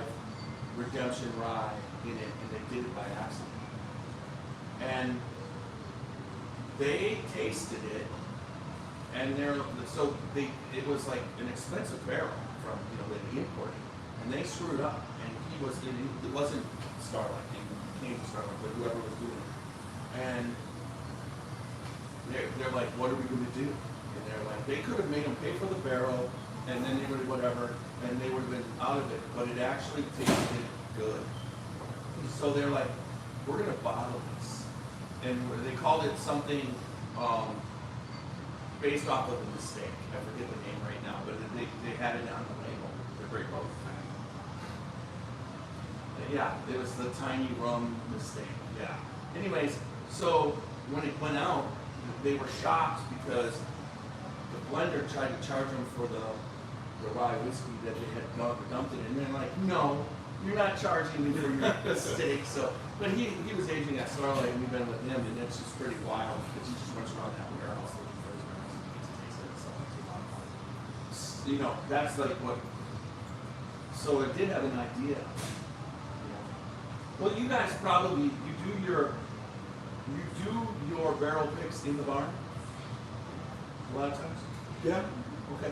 Redemption Rye in it, and they did it by accident. And they tasted it, and it was like an expensive barrel from, you know, that he imported, and they screwed up, and it wasn't Starlight, it came to Starlight, but whoever was doing it, and they're like, what are we going to do? And they're like, they could have made them pay for the barrel, and then they would have whatever, and they would have been out of it, but it actually tasted good. So they're like, we're going to bottle this. And they called it something based off of a mistake. I forget the name right now, but they had it on the label. The great boat. Yeah, it was the tiny rum mistake. Yeah. Anyways, so when it went out, they were shocked because the blender tried to charge them for the rye whiskey that they had dumped it in. And they're like, no, you're not charging me for your mistake. So, but he was aging at Starlight, and we've been with him, and it's just pretty wild because he just runs around that warehouse looking for his barrels and gets to taste it. So it's a lot of fun. You know, that's like what. So it did have an idea. Well, you guys probably you do your barrel picks in the barn a lot of times. Yeah. Okay.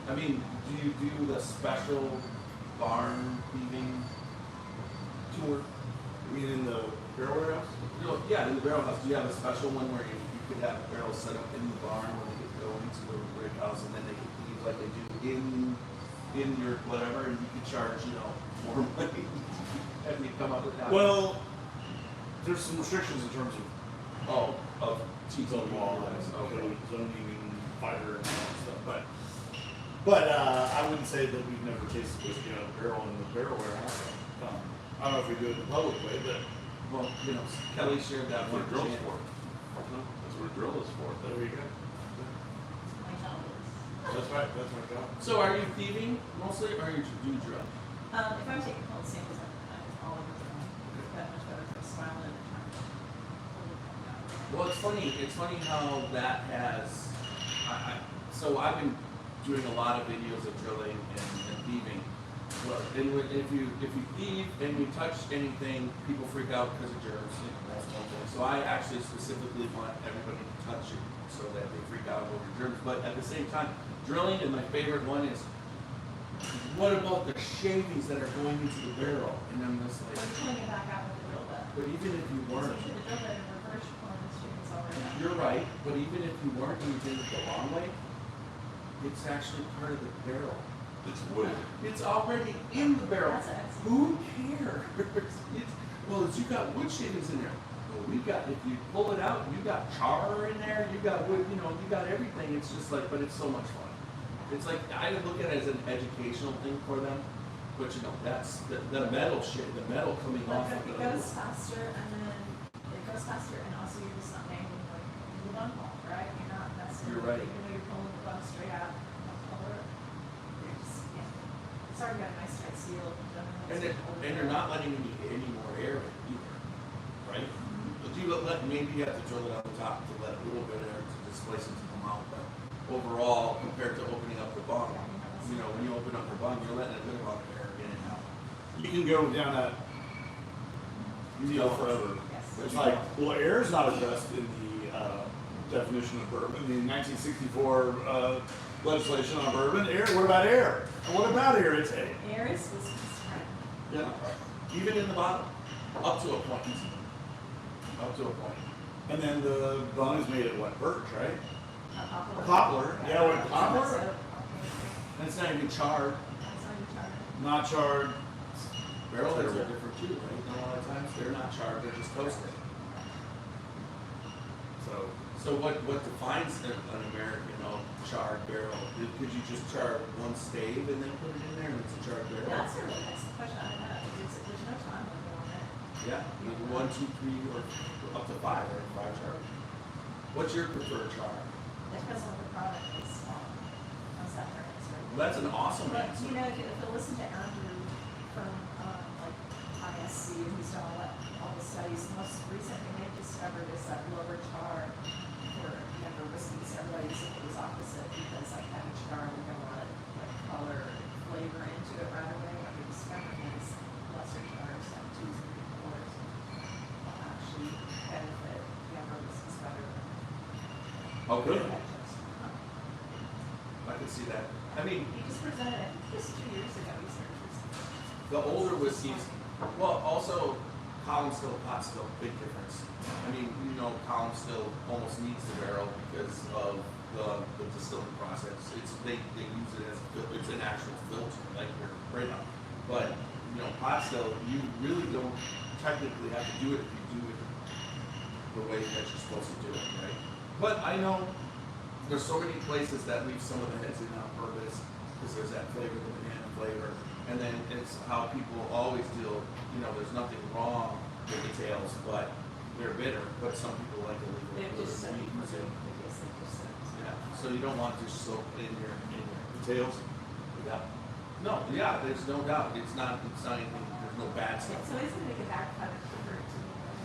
I mean, do you do the special barn thieving tour? You mean in the barrel warehouse? No, yeah, in the barrel house. Do you have a special one where you could have barrels set up in the barn when they get to go into the brick house, and then they can thieve like they do in your whatever, and you could charge, you know, more money. Have you come up with that? Well, there's some restrictions in terms of of TT law, Okay. zoning and fire and all that stuff. But I wouldn't say that we've never tasted whiskey out of a barrel in the barrel warehouse. I don't know if we do it the public way, but Well, you know, Kelly shared that That's what with a drill's Jan. for. That's what a drill is for. there you go. My job is. That's right. That's my job. So are you thieving mostly, or you do drill? If I'm taking cold samples, I'm all over the room. It's that much better for smiling at the time. Well, it's funny how that has, so I've been doing a lot of videos of drilling and thieving. Well, and if you thieve and you touch anything, people freak out because of germs. That's one thing. So I actually specifically want everybody to touch it so that they freak out over germs. But at the same time, drilling, and my favorite one is, what about the shavings that are going into the barrel? And I'm just I'm like, pulling it back out with the drill bit. but even if you So weren't, if the drill bit in reverse, you're pulling the strings already out. you're right, but even if you weren't and you did it the long way, it's actually part of the barrel. It's wood. It's already in the barrel. That's excellent. Who cares? You got wood shavings in there. Well, we got, if you pull it out, you got char in there, you got wood, you got everything. It's just like, but it's so much fun. It's like, I look at it as an educational thing for them, but that's the metal shit, the metal coming off Like of it the. goes faster and also you're just not making like the one ball, right? You're not messing. You're right. Even though you're pulling the bun straight out, you're just, yeah. It's already got a nice tight seal. And you're not letting any more air in either, right? But maybe you have to drill it on the top to let a little bit of air to displace it to come out, but overall, compared to opening up the bung, when you open up the bung, you're letting a good amount of air in and out. You can go down that deal forever. Yes. It's like, well, air is not addressed in the definition of bourbon. The 1964 legislation on bourbon. Air. What about air? And what about air intake? Air is whiskey's friend. Yeah. Even in the bottom, up to a point. Up to a point. And then the bun is made of what? Birch, right? Poplar. Poplar. Yeah, what poplar? And it's not even charred. That's not even charred. Not charred. Barrel heads are different too, right? And a lot of times they're not charred, they're just toasted. So what defines an American charred barrel? Could you just char one stave and then put it in there and it's a charred barrel? That's a really nice question. I don't know. There's no time limit on it. Yeah, maybe 1, 2, 3, or up to 5, right? 5 char. What's your preferred char? It depends on what the product is. How's that for an answer? Well, that's an awesome But, answer. if you listen to Andrew from, like, ISC, and he's done all the studies, the most recent thing they've discovered is that lower char for younger whiskeys, everybody said it was opposite, because like heavy char, we get a lot of like color and flavor into it right away. What we discovered is lesser chars, like 2, 3, 4s, will actually benefit younger whiskeys better than Okay, heavy chars. I can see that. I mean, He just presented, I think this 2 years ago, he started. the older whiskeys, well, also column still, pot still, big difference. I mean, column still almost needs the barrel because of the distilling process. They use it as it's an actual filter, like your Brita. But pot still, you really don't technically have to do it if you do it the way that you're supposed to do it, right? But I know there's so many places that leave some of the heads in on purpose because there's that flavor, the banana flavor, and then it's how people always deal. There's nothing wrong with the tails, but they're bitter. But some people like to leave it They're a little just so, sweet. so. Yeah, so you don't want to just soak in your Tails. yeah. No, yeah, there's no doubt. It's not anything. There's no bad So stuff, it's gonna make a back cut of sugar to the end,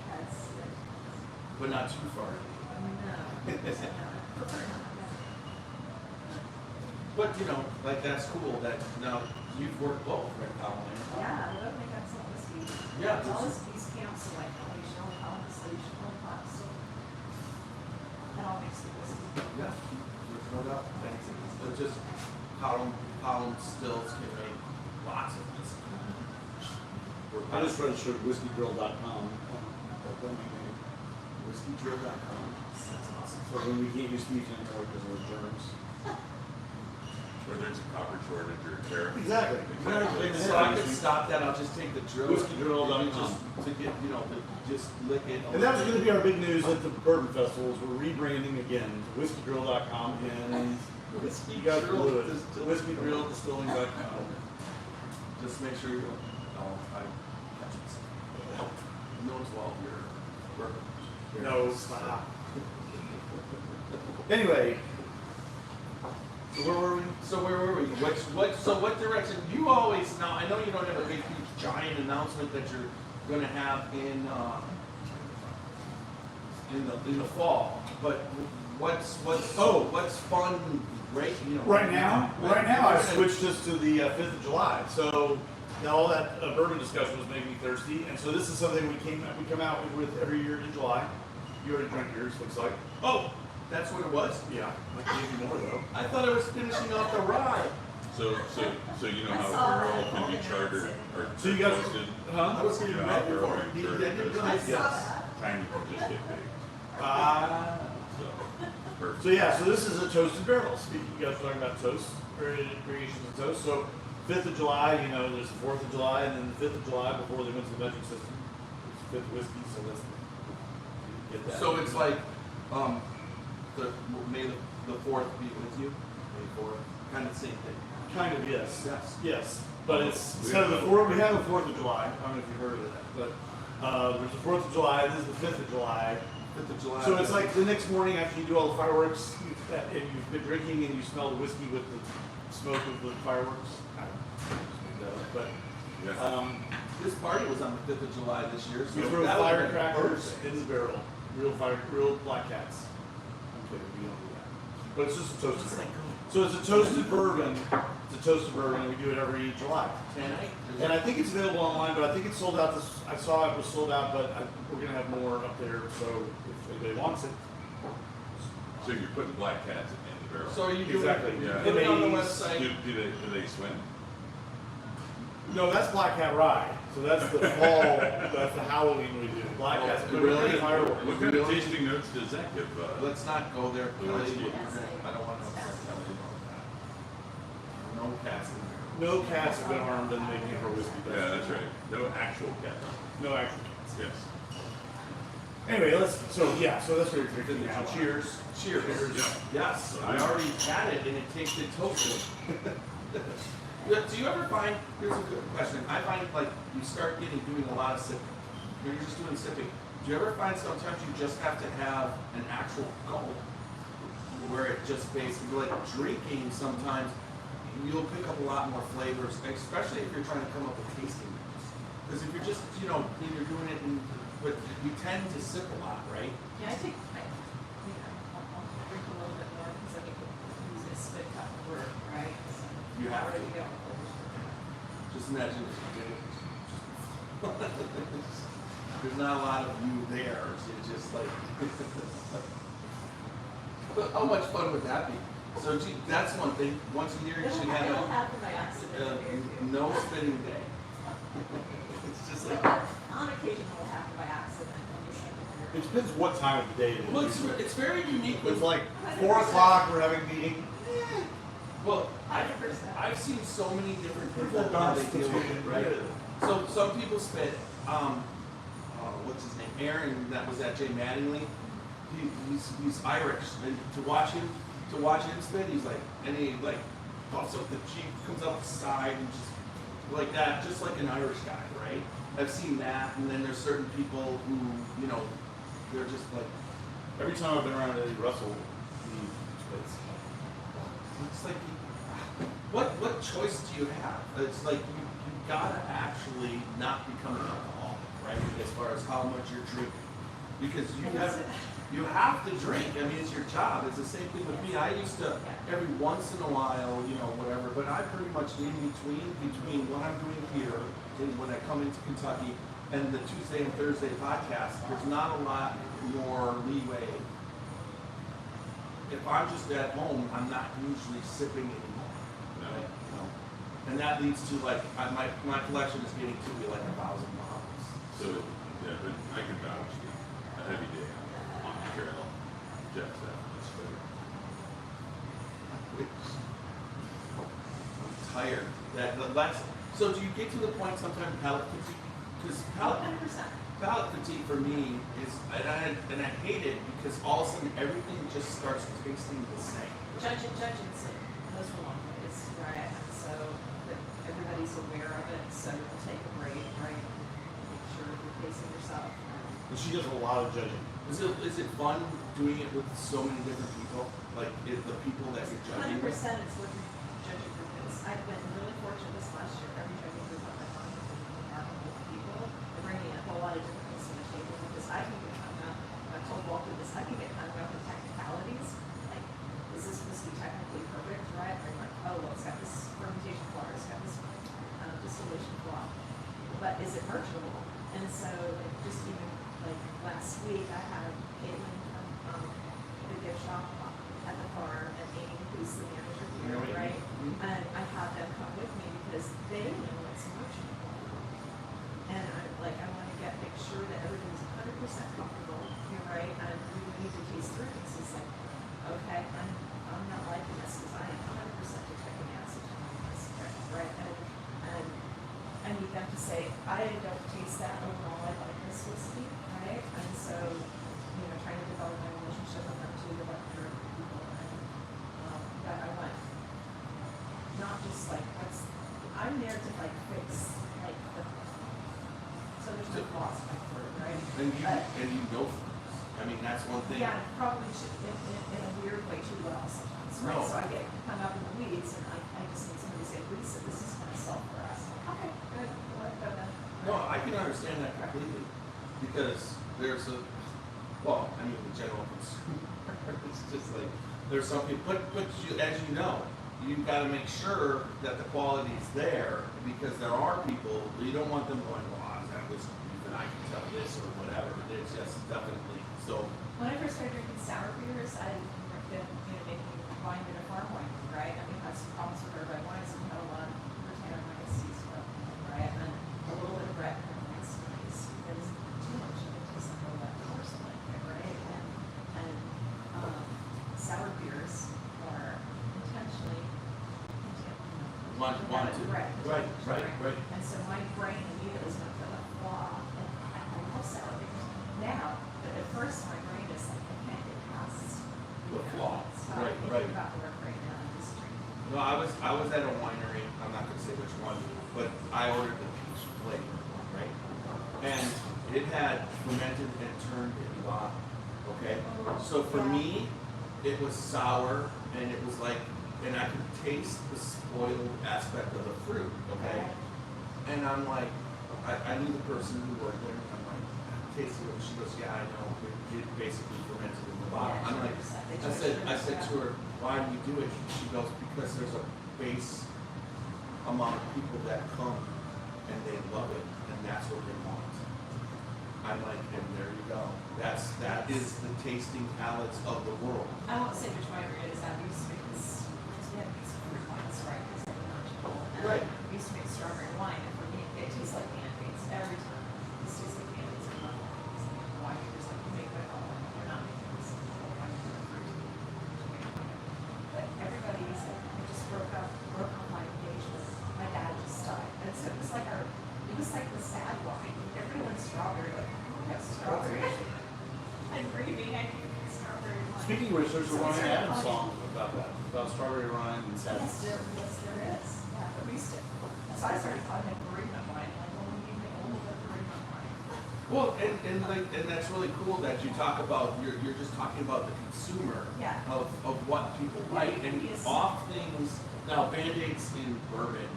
because, but not too far. But like that's cool. That now you've worked both, right, Colin? Yeah, I love make excellent whiskey. Yeah, It's all this these camps are like, oh, you should only column distillation, only pot still. That all makes good whiskey. Yeah, there's no doubt. Thanks. But just column stills can make lots of this. I just registered whiskeydrill.com. Whiskeydrill.com. That's awesome. So when we can't use speech anymore because of germs. Or there's a copper shortage or a tariff. Exactly. So I could stop that. I'll just take the drill. Whiskeydrill.com. Just to get to just lick it. And that was going to be our big news at the bourbon festivals. We're rebranding again to whiskeydrill.com and Whiskey you guys Drill blew it. Distilling. Whiskeydrilldistilling.com. Just make sure you. Oh, I catch myself. Knows well your bourbon. No, stop. Anyway, so where were we? What direction? You always now. I know you don't have a big, huge, giant announcement that you're going to have in the fall. But what's fun? Right now I switched this to the 5th of July. So now all that bourbon discussion was making me thirsty, and so this is something we come out with every year in July. You already drank yours, looks like. Oh, that's what it was. Yeah, I can give you more though. I thought I was finishing off the rye. So you know how barrel can be chartered or So you guys, toasted? huh? I was You getting know how ready barrel for can it. be You chartered didn't because realize Yes. tiny can just get big. Ah. So, perfect. So yeah, so this is a toasted barrel. Speaking, you guys were talking about toast. variations of toast. So 5th of July, you know, there's the 4th of July, and then the 5th of July before they went to the metric system. It's 5th whiskey, so let's get that. So it's like, may the 4th be with you? May 4th, kind of same thing. Kind of, yes. Yes. Yes, but it's instead of the 4th, we have the 4th of July. I don't know if you've heard of that, but there's the 4th of July. This is the 5th of July. 5th of July. So it's like the next morning after you do all the fireworks, and you've been drinking and you smell the whiskey with the smoke of the fireworks. I don't know, just made that up, but This party was on the 5th of July this year. So we throw that would've been firecrackers perfect. in the barrel, real black cats. I'm kidding, we don't do that. But it's just a toasted It's bourbon. like, So it's a toasted bourbon. It's a toasted bourbon, and we do it every July. And I think it's available online, but I think it's sold out. I saw it was sold out, but we're gonna have more up there. So if anybody wants it, So you're putting black cats in the barrel. So are you doing Exactly. it? Yeah. Put it on the Do- website. Do they swim? no, that's Black Cat Rye. So that's the fall. That's the Halloween we do. Black Oh, Cat's really? fireworks. What kind of tasting notes does that give? Let's not go there, The Kelly. whiskey. I don't want to upset Kelly about that. No cats in there. No cats have been harmed in the making of our whiskey. Yeah, that's right. No actual cat. No actual cats. Yes. Anyway, so that's what you're drinking now. Cheers. Cheers. Yes, I already had it and it tasted toasted. Do you ever find, here's a good question, I find like you start doing a lot of sipping, you're just doing sipping. Do you ever find sometimes you just have to have an actual gulp where it just basically, like drinking sometimes, you'll pick up a lot more flavors, especially if you're trying to come up with tasting notes. Because if you're just, when you're doing it, but we tend to sip a lot, right? Yeah, I'll drink a little bit more because I think we use a spit cup for, right? So You have where to. do we go? Just imagine if you did it. There's not a lot of you there. It's just like. But how much fun would that be? So, gee, that's one thing. Once a year, you should It'll have happen by accident. no spinning day. It's just like. On occasion, it will happen by accident. It depends what time of the day it is. Well, it's very unique. It's With, like 4 o'clock. We're having a meeting. well, 100%. I've seen so many different people People how don't they deal with it, right? spit. So some people spit. What's his name? Aaron, that was at Jay Mattingly. He's Irish, and to watch him spit, he's like, and he like puffs up the cheek, comes up the side, and just like that, just like an Irish guy, right? I've seen that, and then there's certain people who, they're just like, Every time I've been around Eddie Russell, he spits. it's like, what choice do you have? It's like you gotta actually not become an alcoholic, right? As far as how much you're drinking, because you have to drink. I mean, it's your job. It's the same thing with me. I used to every once in a while, whatever. But I pretty much in between what I'm doing here and when I come into Kentucky and the Tuesday and Thursday podcast, there's not a lot more leeway. If I'm just at home, I'm not usually sipping anymore. No. Right? And that leads to like my collection is getting to be like 1,000 bottles. So, yeah, but I can vouch a heavy day on the trail. Jeff's out. That's better. I'm tired. So do you get to the point sometimes palate fatigue? Because palate 100%. fatigue for me is, and I hate it because all of a sudden everything just starts tasting the same. Judge and sit. Those were long days, right? So that everybody's aware of it, so we'll take a break, right? Make sure you're pacing yourself. And she does a lot of judging. Is it fun doing it with so many different people? Like the people that you're judging 100% with? it's what your judging group is. I've been really fortunate this last year. Every judging group I've been on has been remarkable people. They're bringing a whole lot of different things to the table because I can get hung up. I told Walter this. I can get hung up in technicalities. Like, is this whiskey technically perfect, right? Or like, oh, well, it's got this fermentation flaw, it's got this distillation flaw, but is it merchantable? And so, like, just even like last week, I had Caitlin from the gift shop at the farm, and Amy, who's the manager here, Yeah, right? mhm. And I had them come with me because they know it's merchantable. And I want to make sure that everybody's 100% comfortable, you're right, and we need to taste through it. So it's like, okay, I'm not liking this because I am 100% detecting them to say, I don't taste that overall, I like this whiskey, right? And so, you know, trying to develop my relationship with them to develop their people, and, that I want, not just like, I'm there to like fix, like, so there's no loss of effort, right? And you know, I mean, that's one thing. Yeah, probably should, in a weird way too well sometimes, right? No. So I get hung up in the weeds, and I just need somebody to say, Lisa, this is gonna sell for us. Okay, good, let it go then. No, I can understand that completely, because there's a, well, I mean, the general consumer, it's just like, there's some people, but you, as you know, you've gotta make sure that the quality's there, because there are people, you don't want them going, well, that was, and I can tell this or whatever, it's just definitely, so. When I first started drinking sour beers, I had been, you know, making wine in a farm wine, right? And we had some problems with our red wines, and we had a lot of retainer legacies, right? And then a little bit of red wine is nice, because too much of it tastes like a little bit coarse like it, right? And sour beers are intentionally, Want to. Right. And so my brain immediately is going to go, wow, and I love sour beers now, but at first my brain is like, I can't get past The flaw. So Right, I'm right. thinking about the work right now in this drink. No, I was at a winery, I'm not gonna say which one, but I ordered the peach flavor, right? And it had fermented and turned into wine, okay? So for me, it was sour, and it was like, and I could taste the spoiled aspect of the fruit, okay? And I'm like, I knew the person who worked there, and I'm like, tasted it, she goes, yeah, I know, it basically fermented in the bottom. I'm like, I said to her, why do you do it? She goes, because there's a base amount of people that come and they love it, and that's what they want. I'm like, and there you go. That is the tasting palates of the world. I won't say which winery it is, I used to make this, because we have these fruit wines, right, because they're not cheap. And Right. we used to make strawberry wine, and for me, it tastes like candies every time. This tastes like candies, and I'm like, why are you just like, you make it all, you're not making this, why are you doing fruit? But everybody's like, I just broke up my engagement, my dad just died, and so it was like the sad wine, everyone's strawberry, like, who has strawberry? I'm grieving, I need strawberry wine. Speaking of which, there's a So Ryan it's sort of Adams funny. song about that, about strawberry wine and sadness. Yes, there is. Yeah, at least it. So I started calling it bereavement wine, like, oh, we need a little bit of bereavement wine. Well, and that's really cool that you talk about, you're just talking about the consumer Yeah. of what people like, and Yes. off things, now Band-Aids in bourbon,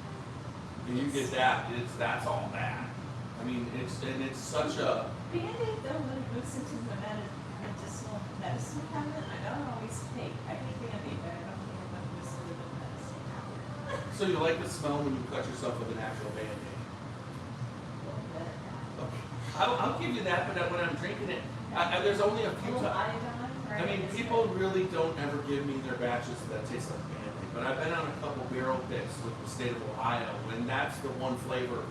and you get that, that's all that. I mean, it's such a, Band-Aid though, when it moves into the medicinal medicine cabinet, I don't always take, I think Band-Aid, but I don't think it moves into the medicine cabinet. so you like the smell when you cut yourself with an actual Band-Aid. A little bit. Okay. I'll give you that, but when I'm drinking it, there's only a A few little times. iodine, right? I mean, Is people it- really don't ever give me their batches that taste like Band-Aid, but I've been on a couple barrel picks with the state of Ohio, and that's the one flavor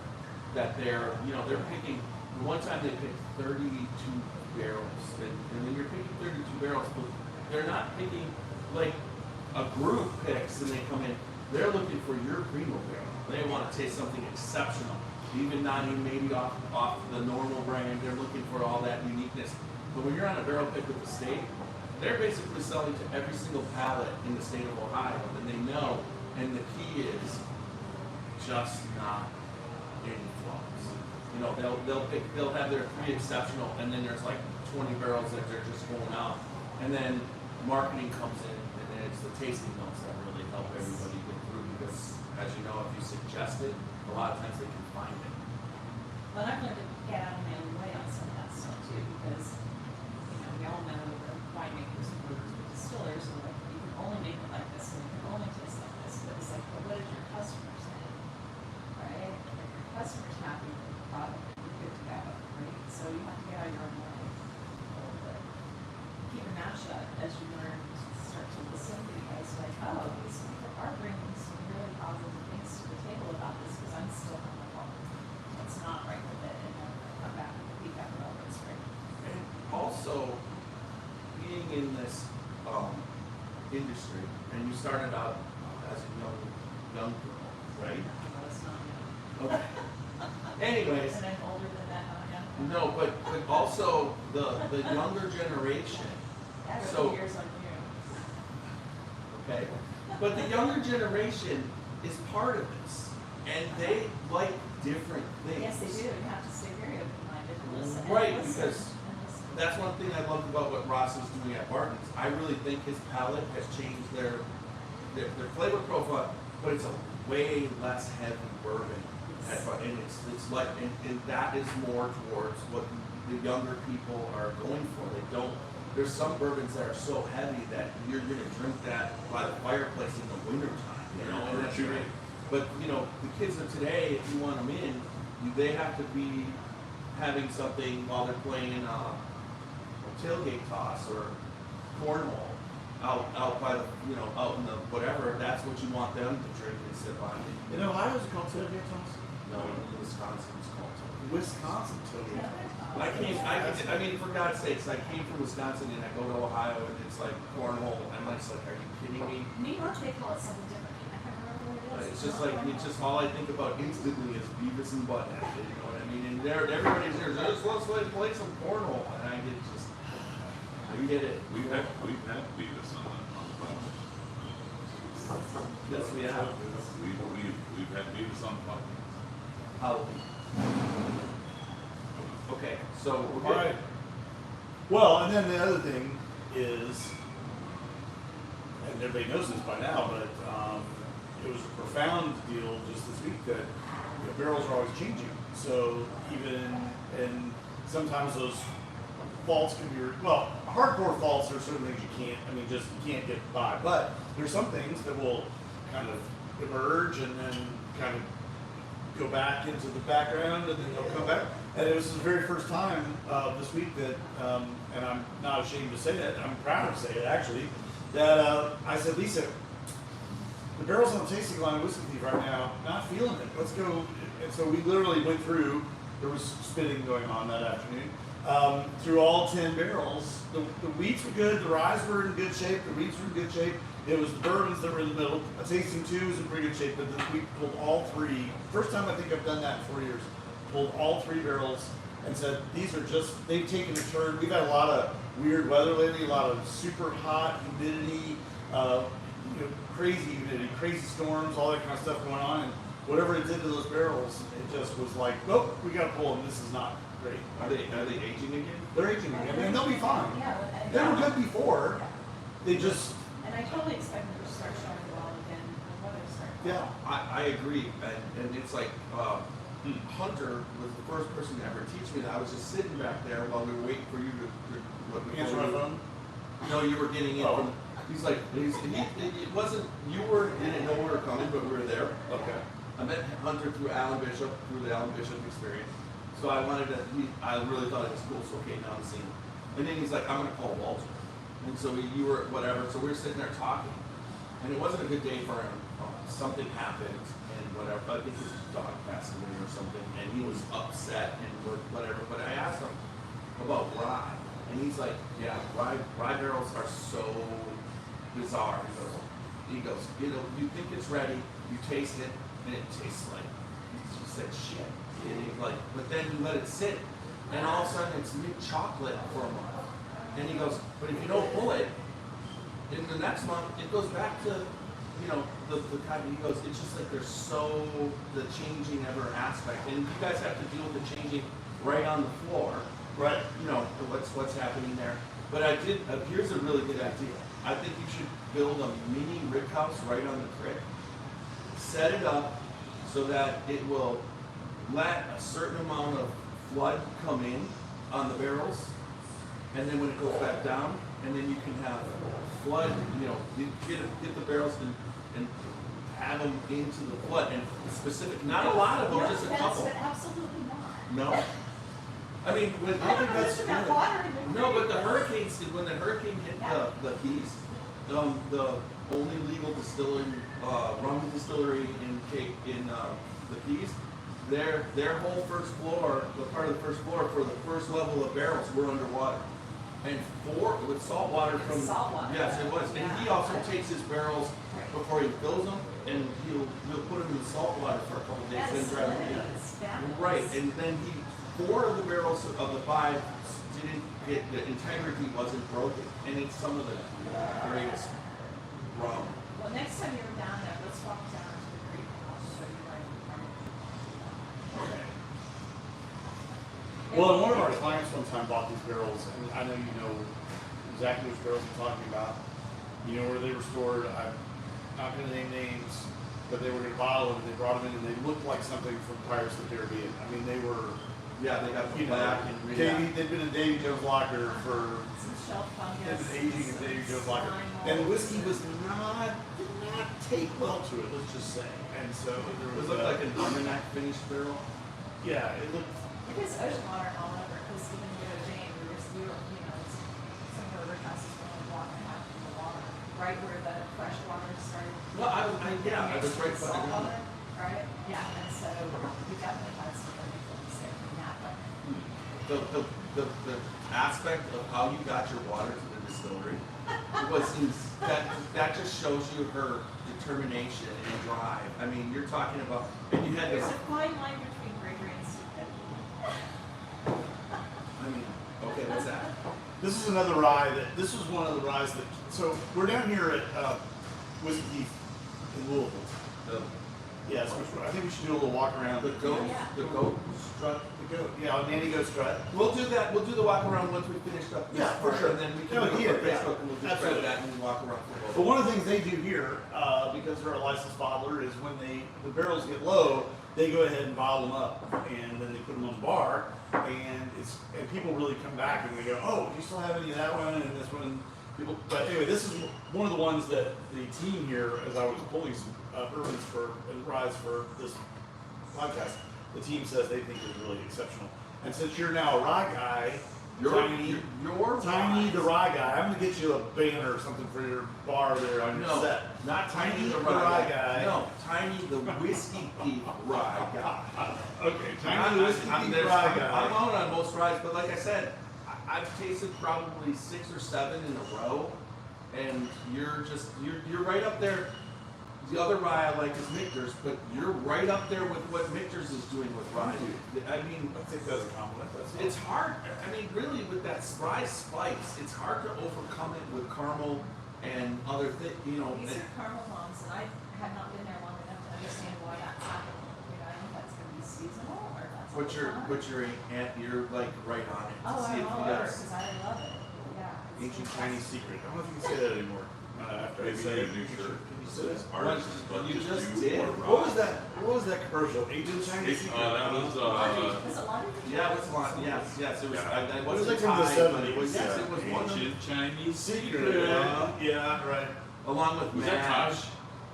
that they're picking. One time they picked 32 barrels, and when you're picking 32 barrels, but they're not picking like a group picks and they come in. They're looking for your primo barrel. They want to taste something exceptional, even not even maybe off the normal brand. They're looking for all that uniqueness. But when you're on a barrel pick with the state, they're basically selling to every single pallet in the state of Ohio, and they know. And the key is just not any flaws. You know, they'll have their 3 exceptional, and then there's like 20 barrels that they're just going out. And then marketing comes in, and then it's the tasting notes that really help everybody get through, because as you know, if you suggest it, a lot of times they can find it. Well, I've learned to get out of my own way on some of that stuff too, because, you know, we all know the winemakers and brewers and distillers are like, you can only make it like this, and you can only taste like this, but it's like, well, what is your customer saying? Right? If your customer's happy with the product, you're good to go, right? So you have to get out of your own way a little bit. Keep your mouth shut as you learn to start to listen, because like, oh, these people are bringing some really positive things to the table about this, because I'm still on the phone. It's not right with it, and then come back and feedback about what's right. And also, being in this industry, and you started out as a young girl, right? No, it's not yet. Okay. Anyways, And I'm older than that, huh? no, but also the younger generation, Yeah, I so- got years on you. okay? But the younger generation is part of this, and they like different things. Yes, they do, you have to stay very open-minded and listen. and Right, listen, because and listen. that's one thing I loved about what Ross is doing at Barton's. I really think his palate has changed their flavor profile, but it's a way less heavy bourbon. And it's like, and that is more towards what the younger people are going for. They don't, there's some bourbons that are so heavy that you're gonna drink that by the fireplace in the wintertime, you know, and that's great. But, you know, the kids of today, if you want them in, they have to be having something while they're playing a tailgate toss or cornhole out by the, you know, out in the whatever. That's what you want them to drink and sip on. In Ohio, is it called tailgate toss? No, in Wisconsin it's called tailgate. Wisconsin tailgate. I mean, for God's sakes, I came from Wisconsin and I go to Ohio and it's like cornhole. I'm just like, are you kidding me? New York, they call it something different, I can't remember what it is. It's just like, it's just all I think about instantly is Beavis and Butthead, you know what I mean? And everybody's there, let's play some cornhole, and I get just, I get it. We've had Beavis on the podcast. Yes, we have. We've had Beavis on the podcast. Halloween. Okay, so we're All good. right. Well, and then the other thing is, and everybody knows this by now, but it was a profound deal just this week that barrels are always changing. So and sometimes those faults can be, well, hardcore faults are certain things you can't get by. But there's some things that will kind of emerge and then kind of go back into the background and then they'll come back. And it was the very first time this week that, and I'm not ashamed to say it, I'm proud to say it actually, that I said, Lisa, the barrels on the tasting line whiskey thief right now, not feeling it. Let's go. And so we literally went through, there was spinning going on that afternoon, through all 10 barrels. The wheats were good, the ryes were in good shape, the wheats were in good shape. It was the bourbons that were in the middle. A tasting 2 was in pretty good shape, but we pulled all 3. First time I think I've done that in 4 years. Pulled all 3 barrels and said, these are just, they've taken a turn. We've had a lot of weird weather lately, a lot of super hot humidity, crazy humidity, crazy storms, all that kind of stuff going on. And whatever it did to those barrels, it just was like, nope, we got to pull them. This is not great. Are they aging again? They're aging again. I mean, they'll be fine. Yeah, They were good before. They just, and I totally expect them to start showing well again, when weather starts. yeah. I agree, and it's like, Hunter was the first person to ever teach me that. I was just sitting back there while we were waiting for you to Answer my phone? No, you were getting in. Oh. He's like, it wasn't, didn't know we were coming, but we were there. Okay. I met Hunter through the Alan Bishop experience. So I I really thought it was cool, so okay, now I'm seeing. And then he's like, I'm gonna call Walter. And so you were, whatever, so we were sitting there talking. And it wasn't a good day for him. Something happened and whatever, I think his dog passed away or something, and he was upset and whatever. But I asked him about rye, and he's like, yeah, rye barrels are so bizarre. He goes, you think it's ready, you taste it, and it tastes like, he said shit. And he's like, but then you let it sit, and all of a sudden it's mint chocolate for a month. And he goes, but if you don't pull it, in the next month, it goes back to, the kind of, he goes, it's just like there's so, the changing ever aspect. And you guys have to deal with the changing right on the floor. Right. What's happening there. But here's a really good idea. I think you should build a mini rick house right on the creek. Set it up so that it will let a certain amount of flood come in on the barrels. And then when it goes back down, and then you can have flood, you get the barrels and have them into the flood. And specific, not a lot of them, just a couple. Absolutely not. No? I mean, I don't know that's about good. water in the no, but creek. when the hurricane hit the Keys, the only legal rum distillery in the Keys, their whole first floor, the part of the first floor for the first level of barrels were underwater. And 4 with salt water from. Salt water. Yes, it was. And he Yeah. also takes his barrels before he fills them, and he'll put them in the salt water for a couple days, That then is grab them. salinity, it's fabulous. Right, and then 4 of the barrels of the 5 didn't get, the integrity wasn't broken, and it's some of the greatest rum. Well, next time you're down there, let's walk down to the creek and I'll show you where I'm Okay. Well, and one of our clients one time bought these barrels, and I know you know exactly which barrels I'm talking about. You know where they were stored. I'm not going to name names, but they were going to bottle them, and they brought them in, and they looked like something from Pirates of the Caribbean. I mean, they were, Yeah, they got the you know, black and they'd been in Davy Jones' locker for, Some shelf they'd fungus. been aging in Davy Jones' locker, slime and the mold. whiskey did not take well to it. Let's just say. And so there It was looked like an almanac finished barrel. yeah, it looked. It is ocean water all over, because even you know, Jane, we were, you know, some of the river houses were only walking out from the water, right where the fresh water started. Well, I was right mixed by with the salt ground. water, right? Yeah, and so we definitely had some really good stuff from that, but The aspect of how you got your water to the distillery that just shows you her determination and drive. I mean, you're talking about, and you had there's this, a fine line between bravery and stupidity. I mean, okay, what's that? This is another rye this was one of the ryes that, so we're down here at Whiskey Heath in Louisville. The, Yes, I think we should do a little walk around. the goat, Yeah. the goat strut. The goat, yeah, Nanny Goat Strut. We'll do that, we'll do the walk around once we finish up this Yeah, for part, sure. and then we No, can go here, for yeah, Facebook and we'll just absolutely. grab that and walk around for But both. one of the things they do here, because they're a licensed bottler, is when the barrels get low, they go ahead and bottle them up, and then they put them on the bar, and people really come back and they go, oh, do you still have any of that one and this one? People, but anyway, this is one of the ones that the team here, as I was pulling some bourbons and ryes for this podcast, the team says they think is really exceptional. And since you're now a rye guy, Tiny the rye guy, I'm gonna get you a banner or something for your bar there on your No, set. not Tiny the Rye Rye guy. No, Tiny the Whiskey Thief Rye Guy. Okay, Tiny I'm, the Whiskey I'm, Thief there's- Rye I'm guy. out on most ryes, but like I said, I've tasted probably 6 or 7 in a row, and you're right up there. The other rye I like is Michter's, but you're right up there with what Michter's is doing with rye. I mean, I think that's a compliment. it's hard. I mean, really, with that rye spice, it's hard to overcome it with caramel and other things. You know, These are caramel bombs, and I have not been there long enough to understand why that's happening. You know, I don't know if that's gonna be seasonal or if that's. what you're like right on it. To Oh, see if I'm all you over, got because I love it, yeah. it's Ancient fantastic. Chinese secret. I don't know if you can say that anymore. After I Maybe say you it. get a new shirt. Can you say that? Artists, but You just do did. more What was rock. that? What was that commercial? Ancient Chinese secret. That was Was it laundry? Yeah, it was one. Yes, it was. Yeah. I It was wasn't like from the tied, but 70s, it was. Yes, yeah. it was one of them. Ancient Chinese Secret. secret. Yeah, right. Along with Was that Madge Taj?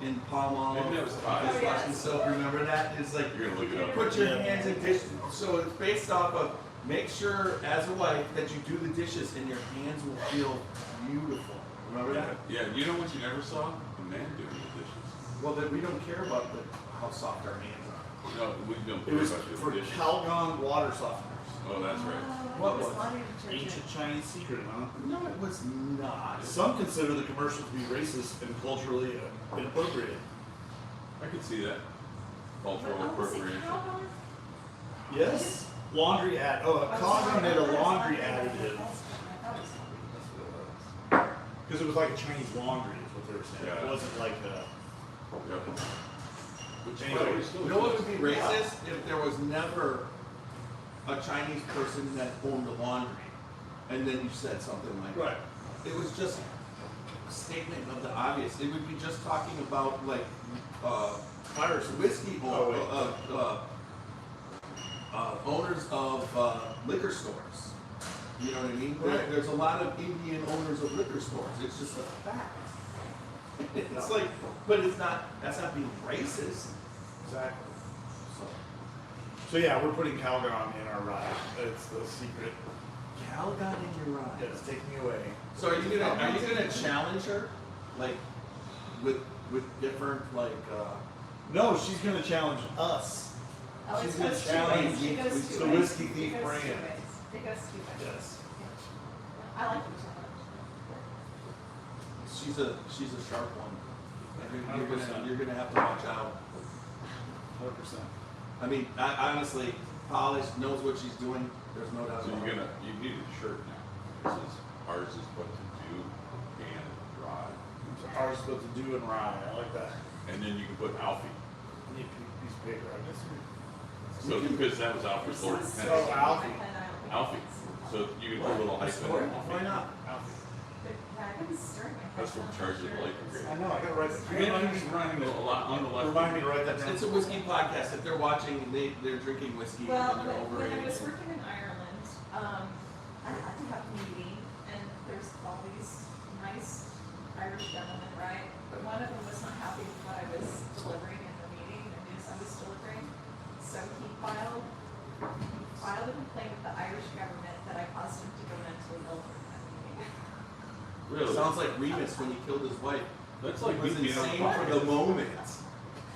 in Palm Olive. Maybe that was Just Taj. Oh, yeah. watching soap. Remember that? It's like You're gonna look it up. put your Yeah. hands in dish. So it's based off of make sure as a wife that you do the dishes and your hands will feel beautiful. Remember that? Yeah, you know what you never saw? A man doing the dishes. Well, then we don't care about how soft our hands are. No, we don't It care was about for the dishes. Calgon water softeners. Oh, that's right. What It was was? laundry detergent. Ancient Chinese secret, huh? No, it was not. Some consider the commercial to be racist and culturally inappropriate. I could see that. Cultural Oh, was it appropriation. Calgon? Yes. Laundry ad. Oh, Calgon did a laundry additive. Because it was like a Chinese laundry, is what they were saying. It Yeah. wasn't like a. Yep. Which Anyway, probably still You know what exists. would be racist if there was never a Chinese person that owned a laundry, and then you said something like that. Right. It was just a statement of the obvious. It would be just talking about like Pirates. whiskey Oh, owners of liquor stores. You know what I mean? Right. There's a lot of Indian owners of liquor stores. It's just a fact. It's like, but it's not. That's not being racist. Exactly. So, So yeah, we're putting Calgon in our rye. It's the secret. Cal got in your eye. Yeah, it's taking me away. So are you gonna challenge her, like, with different like? No, she's gonna challenge us. Oh, She's it gonna goes two challenge ways. It goes two the ways. Whiskey It Thief goes two brand. ways. It goes two ways. Yes. I like each other. She's a sharp one. You're gonna have to watch out. 100%. I mean, I honestly, polished, knows what she's doing. There's no doubt So about it. you need a shirt now. Ours is what to do and drive. So ours is supposed to do and rye. I like that. And then you can put Alfie. I need a piece of paper. I guess. So because that was Alfie's Lord So Penny. Oh, Alfie. Alfie. So you can put a little hyphen. Why in Alfie. not? I've been stirring my That's what charges the light brigade. I know. I gotta write that. He's running a lot on the left. Remind me to write that down. It's a whiskey podcast. If they're watching, they're drinking whiskey Well, and they're when I was overrated. working in Ireland, I had to have a meeting, and there's all these nice Irish gentlemen, right? But one of them was not happy with what I was delivering in the meeting, the news I was delivering. So he filed a complaint with the Irish government that I caused him to go mentally ill during that meeting. Really? Sounds like Remus when he killed his wife. That's He like was being on insane the for the moment,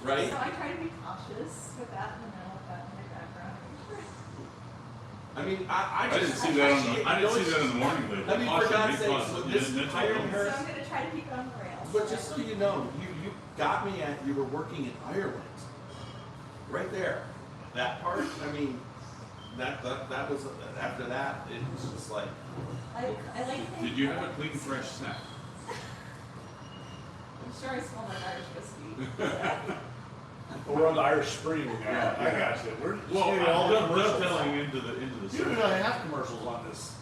right? So I try to be cautious with that, with that in my background. I mean, I I didn't just see that on appreciate- the, I didn't see that in the morning label. I mean, for God's sake, so this hiring So her. I'm gonna try to keep it on the rails. But just so you know, you got me at, you were working in Ireland. Right there. That part, I mean, that was, after that, it was just like, I like. Did you have a clean, fresh snack? I'm sure I smell like Irish whiskey. Well, we're on the Irish Spring now. I got you. We're just Well, getting all the I'm commercials. telling into the You don't even have commercials on this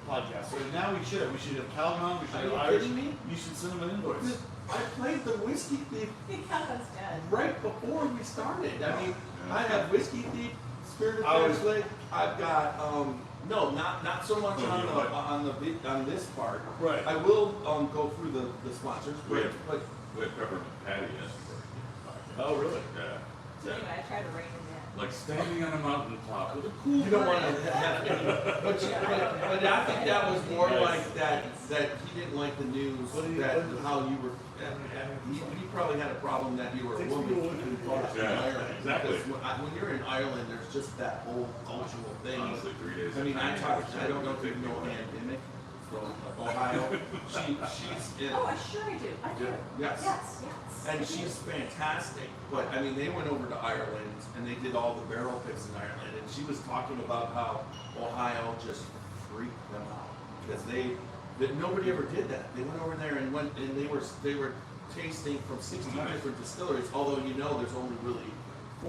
podcast. So now we should. We should have Calgon. We should are have you Irish. kidding me? You should send them an invoice. I played the Whiskey Thief Yeah, that's dead. right before we started. I mean, I have Whiskey Thief, Spirit I of was- Flashlight. I've got, no, not so much Oh, on you the, what? on this part. Right. I will, go through the sponsors, Right. but We had peppermint patty yesterday. Oh, really? Yeah. So anyway, I try to rein it in. Like standing on a mountaintop with a cool you don't breeze. want to have any, but I think that was more like that he didn't like the news, What do you- that what- how you were, he probably had a problem that you were a Takes woman. people looking for it. in Yeah, Ireland. exactly. Because when you're in Ireland, there's just that whole cultural thing. Honestly, 3 days. I mean, I don't know if you know Ann Dimmick from Ohio. She's in, Oh, I sure I do. I do. Yes. Yes, yes. and she's fantastic. But I mean, they went over to Ireland and they did all the barrel picks in Ireland, and she was talking about how Ohio just freaked them out because that nobody ever did that. They went over there and they were tasting from 16 different distilleries. Although there's only really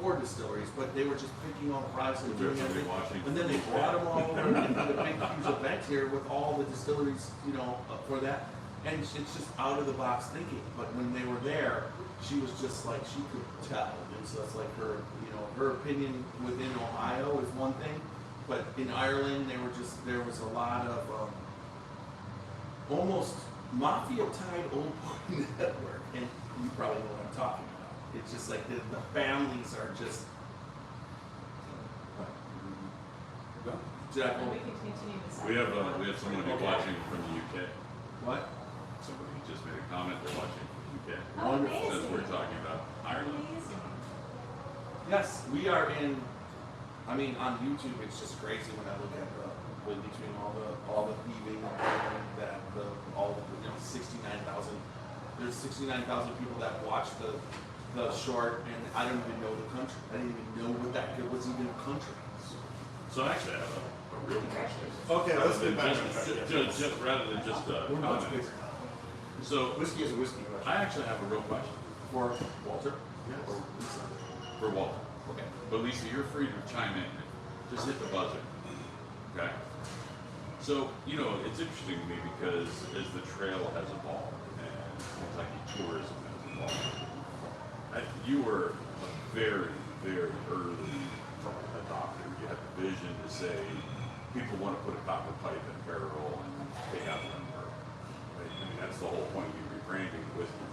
4 distilleries, but they were just picking all the products and doing everything. And then they brought them all over and did a big huge event here with all the distilleries, for that. And it's just out of the box thinking. But when they were there, she was just like, she could tell. And so it's like her opinion within Ohio is one thing, but in Ireland, there was a lot of, almost mafia-tied old boy network. And you probably know what I'm talking about. It's just like the families are just, did I And go, we can continue this. We have someone who's watching from the UK. what? Somebody just made a comment, they're watching from the UK. Oh, Wonderful. Since amazing. we're talking about Ireland. Amazing. Yes, we are in. I mean, on YouTube, it's just crazy when I look at between all the thieving and all the 69,000. There's 69,000 people that watch the short, and I don't even know the country. I didn't even know what that was even a country. So actually, I have a real question. Okay, let's Rather get back than on track. rather than just a We're much comment. bigger So Whiskey is a whiskey question. I actually have a real question for Walter. Yes. Or Lisa. for Walter. Okay. But Lisa, you're free to chime in. Just hit the buzzer. Okay? So, it's interesting to me because as the trail has evolved and Kentucky tourism has evolved, you were a very, very early adopter. You had the vision to say people want to put a copper pipe in a barrel and they have them. Right? I mean, that's the whole point of you rebranding the whiskey.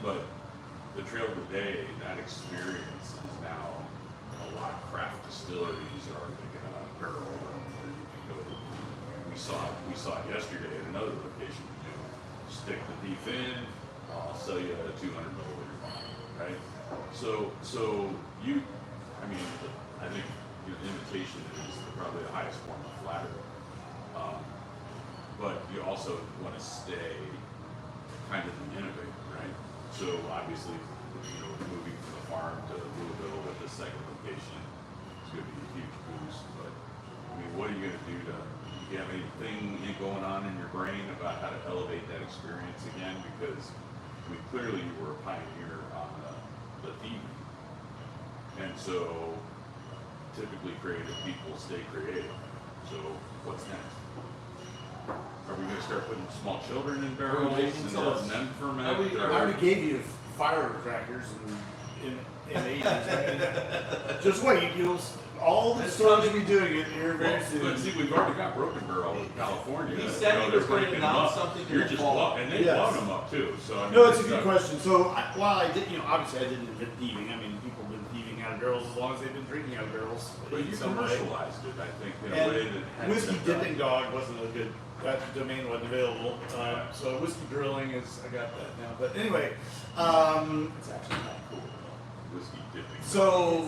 But the trail today, that experience is now a lot of craft distilleries are thinking about barrel where you can go to. We saw it yesterday at another location. Stick the beef in, I'll sell you a 200 milliliter bottle, right? So I think invitation is probably the highest form of flattery. but you also want to stay kind of an innovator, right? So obviously, moving from the farm to Louisville with this second location is going to be a huge boost. But I mean, what are you going to do to? Do you have anything going on in your brain about how to elevate that experience again? Because I mean, clearly you were a pioneer on the theming, and so typically creative people stay creative. So what's next? Are we going to start putting small children in barrels and letting them ferment? I already gave you firecrackers in 80s. I mean, just wait, all the stores will be doing it here very soon. But see, we've already got Broken Barrel in California. He said he was going to announce something in You're the just fall. and they load them up too. So I mean, No, it's a good question. So while I did, obviously I didn't invent thieving. I mean, people have been thieving out of barrels as long as they've been drinking out of barrels. But you in some way. commercialized it, I think, in a And way that hadn't whiskey been done. dipping dog wasn't a good. That domain wasn't available. So whiskey drilling is. I got that now. But anyway, It's actually not cool. Whiskey dipping. so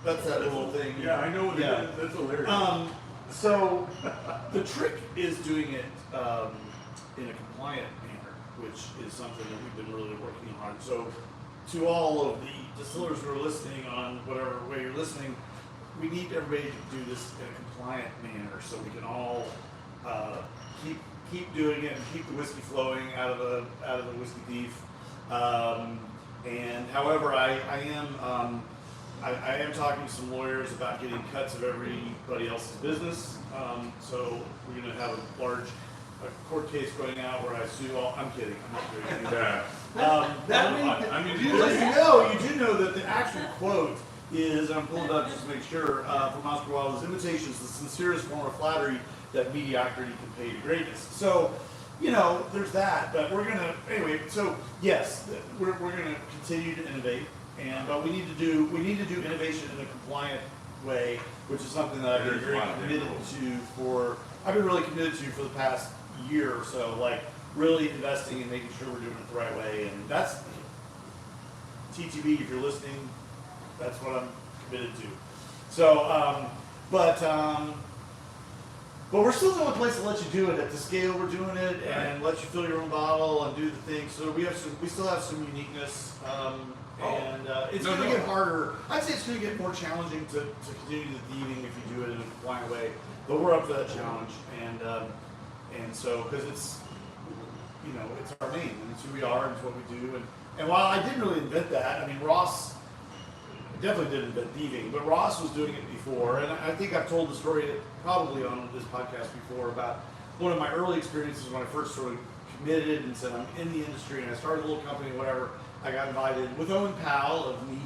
that's that little thing. Yeah, I know what Yeah. it is. That's hilarious. So the trick is doing it in a compliant manner, which is something that we've been really working on. So to all of the distillers who are listening on whatever way you're listening, we need everybody to do this in a compliant manner so we can all keep doing it and keep the whiskey flowing out of the whiskey thief. And however, I am talking to some lawyers about getting cuts of everybody else's business. So we're going to have a large court case going out where I sue all. I'm kidding. I'm not doing anything. I mean, You do know that the actual quote is, I'm pulling it up just to make sure, from Oscar Wilde's Imitation is the sincerest form of flattery that mediocrity can pay to greatness. So, there's that, but we're gonna, anyway, so yes, we're gonna continue to innovate, but we need to do innovation in a compliant way, which is something that I've been very committed to for the past year or so, like really investing and making sure we're doing it the right way, and that's TTB, if you're listening, that's what I'm committed to. So, but we're still the only place that lets you do it at the scale we're doing it, and lets you fill your own bottle and do the thing. So we still have some uniqueness, and it's going to get harder. I'd say it's going to get more challenging to continue the thieving if you do it in a compliant way. But we're up to that challenge, and so because it's our name and it's who we are and it's what we do. And while I didn't really invent that, I mean Ross definitely didn't invent thieving, but Ross was doing it before, and I think I've told the story probably on this podcast before about one of my early experiences when I first sort of committed and said I'm in the industry and I started a little company, whatever. I got invited with Owen Powell of Neat.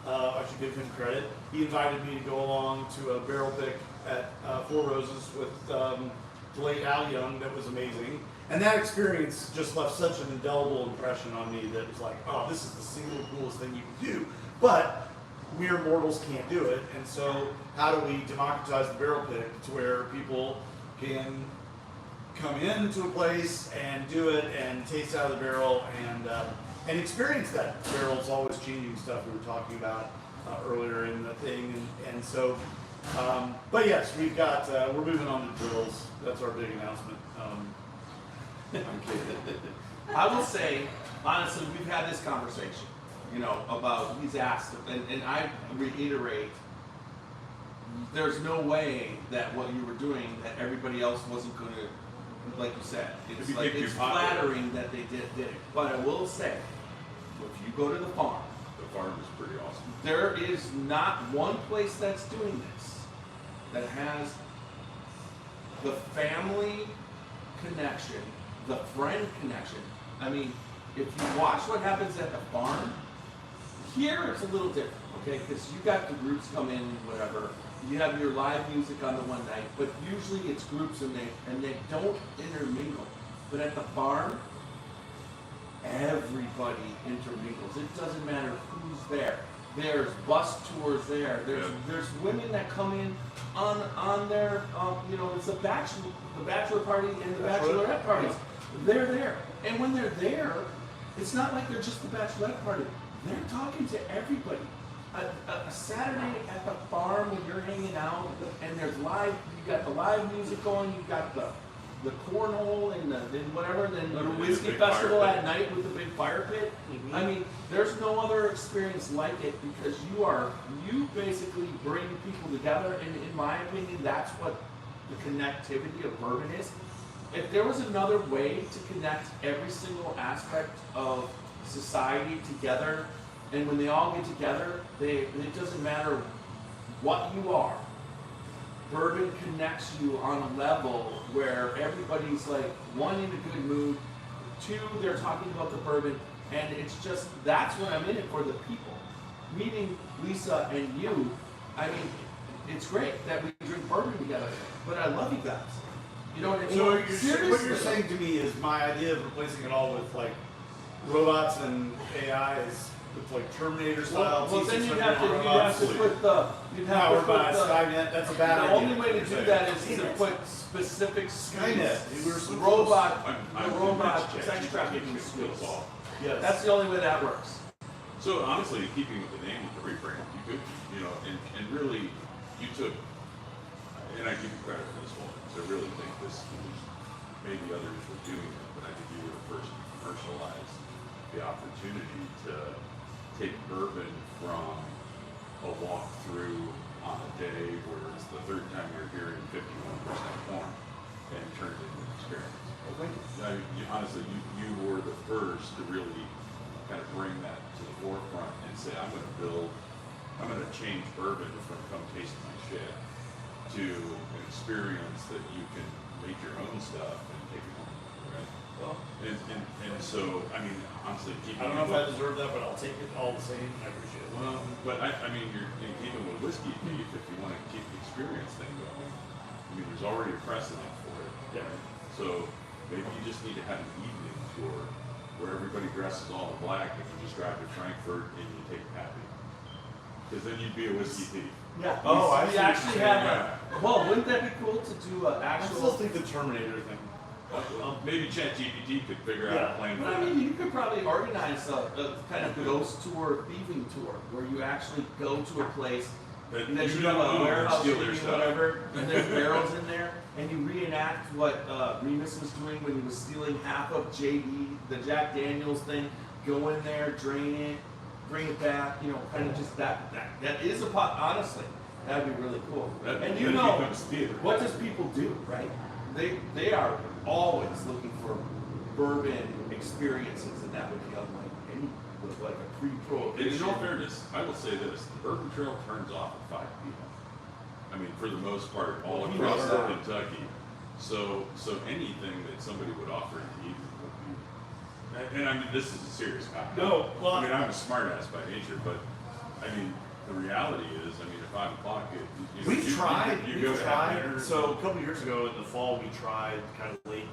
I should give him credit. He invited me to go along to a barrel pick at Four Roses with the late Al Young. That was amazing. And that experience just left such an indelible impression on me that it was like, oh, this is the single coolest thing you can do. But mere mortals can't do it, and so how do we democratize the barrel pick to where people can come into a place and do it and taste out of the barrel and experience that barrel's always changing stuff we were talking about earlier in the thing, and so but yes, we've got we're moving on to drills. That's our big announcement. I'm kidding. I will say, honestly, we've had this conversation, about he's asked, and I reiterate, there's no way that what you were doing that everybody else wasn't going to, like you said, it's flattering that they did it. But I will say, if you go to the farm is pretty awesome. There is not one place that's doing this that has the family connection, the friend connection. I mean, if you watch what happens at the farm, here it's a little different, okay? Because you got the groups come in, whatever. You have your live music on the one night, but usually it's groups and they don't intermingle. But at the farm, everybody intermingles. It doesn't matter who's there. There's bus tours there. There's women that come in on their it's the bachelor party and the bachelorette parties. They're there, and when they're there, it's not like they're just the bachelorette party. They're talking to everybody. A Saturday at the farm when you're hanging out and there's you got the live music going, you got the the cornhole and whatever, then the And whiskey the big festival fire at pit. night with the big fire pit. Mhm. I mean, there's no other experience like it because you basically bring people together, and in my opinion, that's what the connectivity of bourbon is. If there was another way to connect every single aspect of society together, and when they all get together, it doesn't matter what you are. Bourbon connects you on a level where everybody's like, one, in a good mood, two, they're talking about the bourbon, and it's just, that's what I'm in it for, the people. Meeting Lisa and you, I mean, it's great that we drink bourbon together, but I love you guys. You know what I mean? So what you're Seriously. saying to me is my idea of replacing it all with like robots and AI is with like Terminator style. Well, then you'd have to robots, put the, you'd have to powered put by the, Skynet. That's a bad the idea. only way to You're do saying. that is to put specific Skynet. skills. We were so Robot, I'm the robot convinced sex ChatGPT trafficking could fill us skills. all. Yes. That's the only way that works. So honestly, in keeping with the name of the rebrand, you could, and really, you took, and I give you credit for this one, because I really think this was, maybe others were doing it, but I think you were the first to commercialize the opportunity to take bourbon from a walkthrough on a day where it's the third time you're hearing 51% corn and turn it into an experience. Honestly, you were the first to really kind of bring that to the forefront and say, I'm going to change bourbon from come taste my shit to an experience that you can make your own stuff and take it home, right? Well, And so, I mean, honestly, keeping I don't know if I deserve that, but I'll take it all the same. I appreciate it. well, but I mean, you're keeping with whiskey thief if you want to keep the experience thing going. I mean, there's already a precedent for it. Yeah. Right? So maybe you just need to have an evening tour where everybody dresses all in black and you just drive to Frankfurt and you take Pappy. Because then you'd be a whiskey thief. Yeah. Oh, I we see what actually you're saying, have well, wouldn't that be cool to do an I still actual? think the Terminator thing. Well, maybe ChatGPT could figure out Yeah. a plan for But I that. mean, you could probably organize a kind of ghost tour, thieving tour, where you actually go to a place That and then you you don't have a own or warehouse steal or their stuff. whatever, and there's barrels in there, and you reenact what Remus was doing when he was stealing half of JD, the Jack Daniels thing. Go in there, drain it, bring it back. You know, kind of just that is a pot. Honestly, that'd be really cool. That- And then you it know, becomes theater. what does people do, right? They are always looking for bourbon experiences, and that would be unlike any like a And pre-prohibition. in all fairness, I will say this, the Bourbon Trail turns off at 5 p.m. I mean, for the most part, all Well, he across knows that. Kentucky. So anything that somebody would offer in the evening would be, and I mean, this is a serious comment. No, well, I mean, I'm a smartass by nature, but I mean, the reality is, I mean, at 5 o'clock, We've tried. You We've go to have tried. dinner. So a couple years ago in the fall, we tried kind of later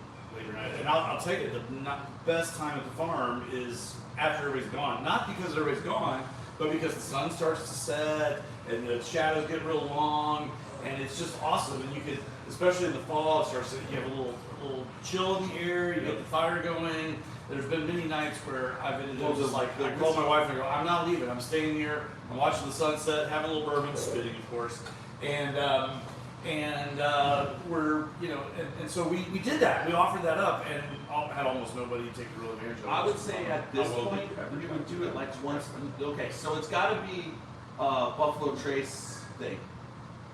night. And I'll tell you, the best time at the farm is after everybody's gone. Not because everybody's gone, but because the sun starts to set and the shadows get real long, and it's just awesome. And you could, especially in the fall, it starts to, you have a little chill in the air. You get the fire going. There's been many nights where I've been just like, I call my wife and I go, I'm not leaving. I'm staying here. I'm watching the sunset, having a little bourbon, spitting, of course. And we're, and so we did that. We offered that up and had almost nobody take real advantage of it. I would say at this How well point, did you we advertise? would do it like once. Okay, so it's got to be Buffalo Trace thing.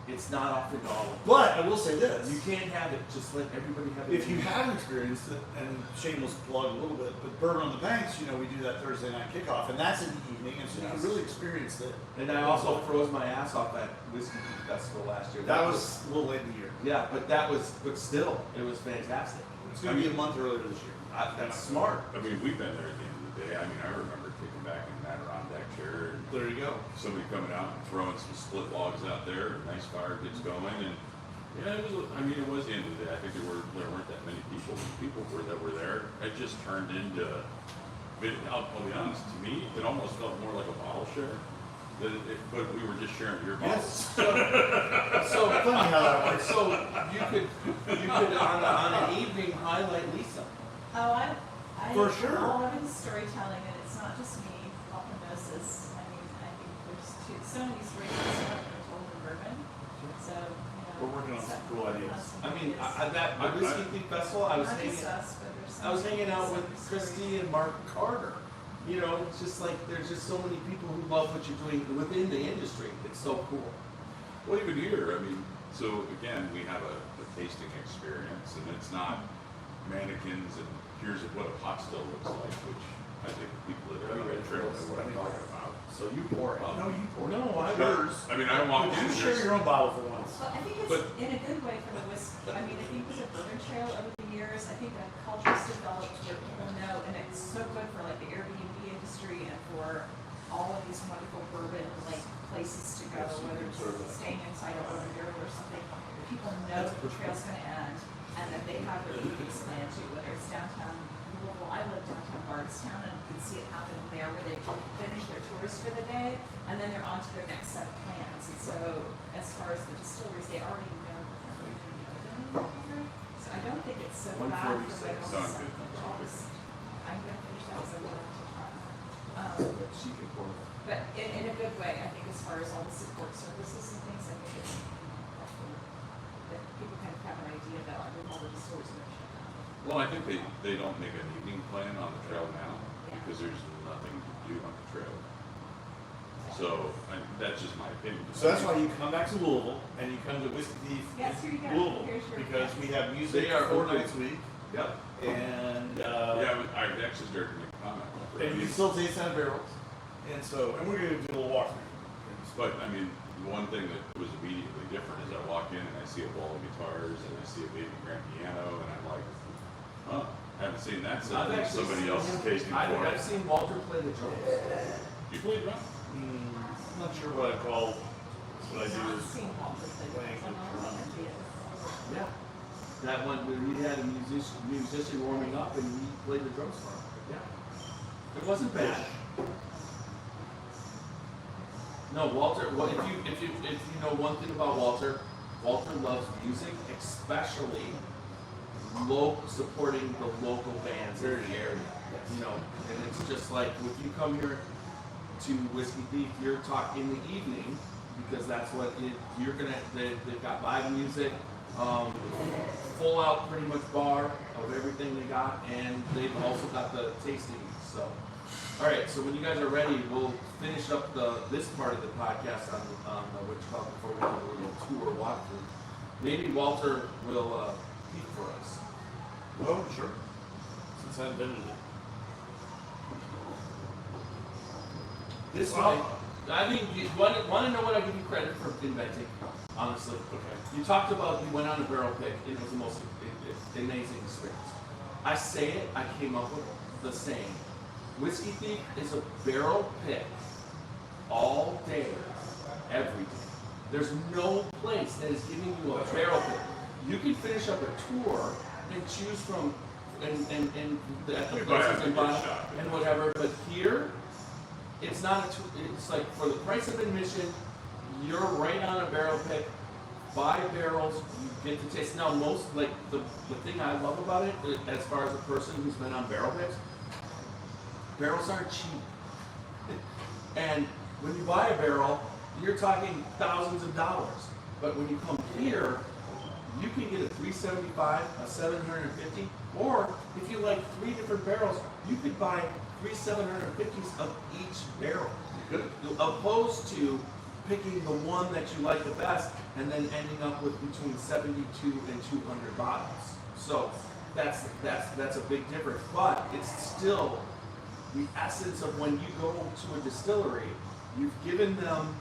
It's not off the dollar. But I will say this. You can't have it. Just let everybody have it. If you haven't experienced it, and shameless plug a little bit, but Bourbon on the Banks, we do that Thursday night kickoff, and that's in the evening, and so you Yes. can really experience it. And I also froze my ass off at Whiskey Festival last year. That was a little late in the year. Yeah, but still, it was fantastic. It's going to be a month earlier this year. That's smart. I mean, we've been there at the end of the day. I mean, I remember kicking back in that Adirondack chair and There you go. somebody coming out and throwing some split logs out there, a nice fire gets going, and yeah, it was the end of the day. I think there weren't that many people. That were there. It just turned into, I'll be honest, to me, it almost felt more like a bottle share. But we were just sharing beer bottles. So Funny how that works. So you could on an evening highlight Lisa. Oh, I For sure. all of his storytelling, and it's not just me, Opimosis. I mean, I think there's so many stories that are told in bourbon. So, We're working on some cool ideas. I mean, that the Whiskey Thief Festival, I was hanging out with Christy and Mark Carter. You know, it's just like there's just so many people who love what you're doing within the industry. It's so cool. Well, even here, I mean, so again, we have a tasting experience, and it's not mannequins and here's what a pot still looks like, which I think people that are on the trail know what I'm talking about. So you pour it. No, you pour it. No, I Yours. I mean, I walked in You and share there's, your own bottle for once. Well, I think it's But- in a good way for the whiskey. I mean, I think with the bourbon trail over the years, I think a culture's developed where people know, and it's so good for like the Airbnb industry and for all of these wonderful bourbon like places to go, whether it's staying inside a bourbon barrel or something. People know that the trail's going to end, and that they have their evenings planned too, whether it's downtown Louisville. I live downtown Bardstown, and you can see it happen there where they finish their tours for the day, and then they're on to their next set of plans. And so, as far as the distilleries, they already know what they're going to be doing. So I don't think it's so bad for like all Sounds the good. stuff. I'm going to finish that as I want to try. She can pour it. But in a good way, I think as far as all the support services and things, I think it's helpful that people kind of have an idea about all the stores that are shut down. well, I think they don't make an evening plan on the trail now because there's nothing to do on the trail. So that's just my opinion. So that's why you come back to Louisville and you come to Whiskey Thief Yes, here you go. Louisville, Here's your- because we have music They are 4 open. nights a week, Yep. and Yeah, I actually started to make a comment. and you can still taste out of barrels. And so, and we're gonna do a little walkthrough. But I mean, the one thing that was immediately different is I walk in and I see a wall of guitars and I see a baby grand piano and I'm like, huh, haven't seen that since I've actually somebody seen else is tasting for I've it. seen Walter play the drums. You played drum? I'm not sure what I call what I do Not is seeing Walter play playing drums, the I'm not drums. gonna be it. Yeah. That one where we had a musician warming up and he played the drums for him. Yeah. It wasn't bad. No, Walter. Well, if you know one thing about Walter, Walter loves music, especially supporting the local bands in the area. You know, and it's just like if you come here to Whiskey Thief, you're talking in the evening because that's what you're gonna. They've got live music, full out pretty much bar of everything they got, and they've also got the tasting. So. All right, so when you guys are ready, we'll finish up this part of the podcast on the Witch Club before we have a little tour walkthrough. Maybe Walter will speak for us. Oh, sure. Since I invented it. This one, I mean, you want to know what I give you credit for inventing, honestly. Okay. You talked about you went on a barrel pick, and it was the most amazing experience. I say it, I came up with the saying. Whiskey Thief is a barrel pick all day, every day. There's no place that is giving you a barrel pick. You can finish up a tour and choose from and at the You places buy a and buy gift shop. and whatever. But here, it's not a tour. It's like for the price of admission, you're right on a barrel pick. 5 barrels, you get to taste. Now, most like the thing I love about it, as far as a person who's been on barrel picks. Barrels aren't cheap. And when you buy a barrel, you're talking thousands of dollars. But when you come here, you can get a 375, a 750, or if you like 3 different barrels, you could buy 3 750s of each barrel. Opposed to picking the one that you like the best and then ending up with between 72 and 200 bottles. So that's a big difference. But it's still the essence of when you go to a distillery, you've given them,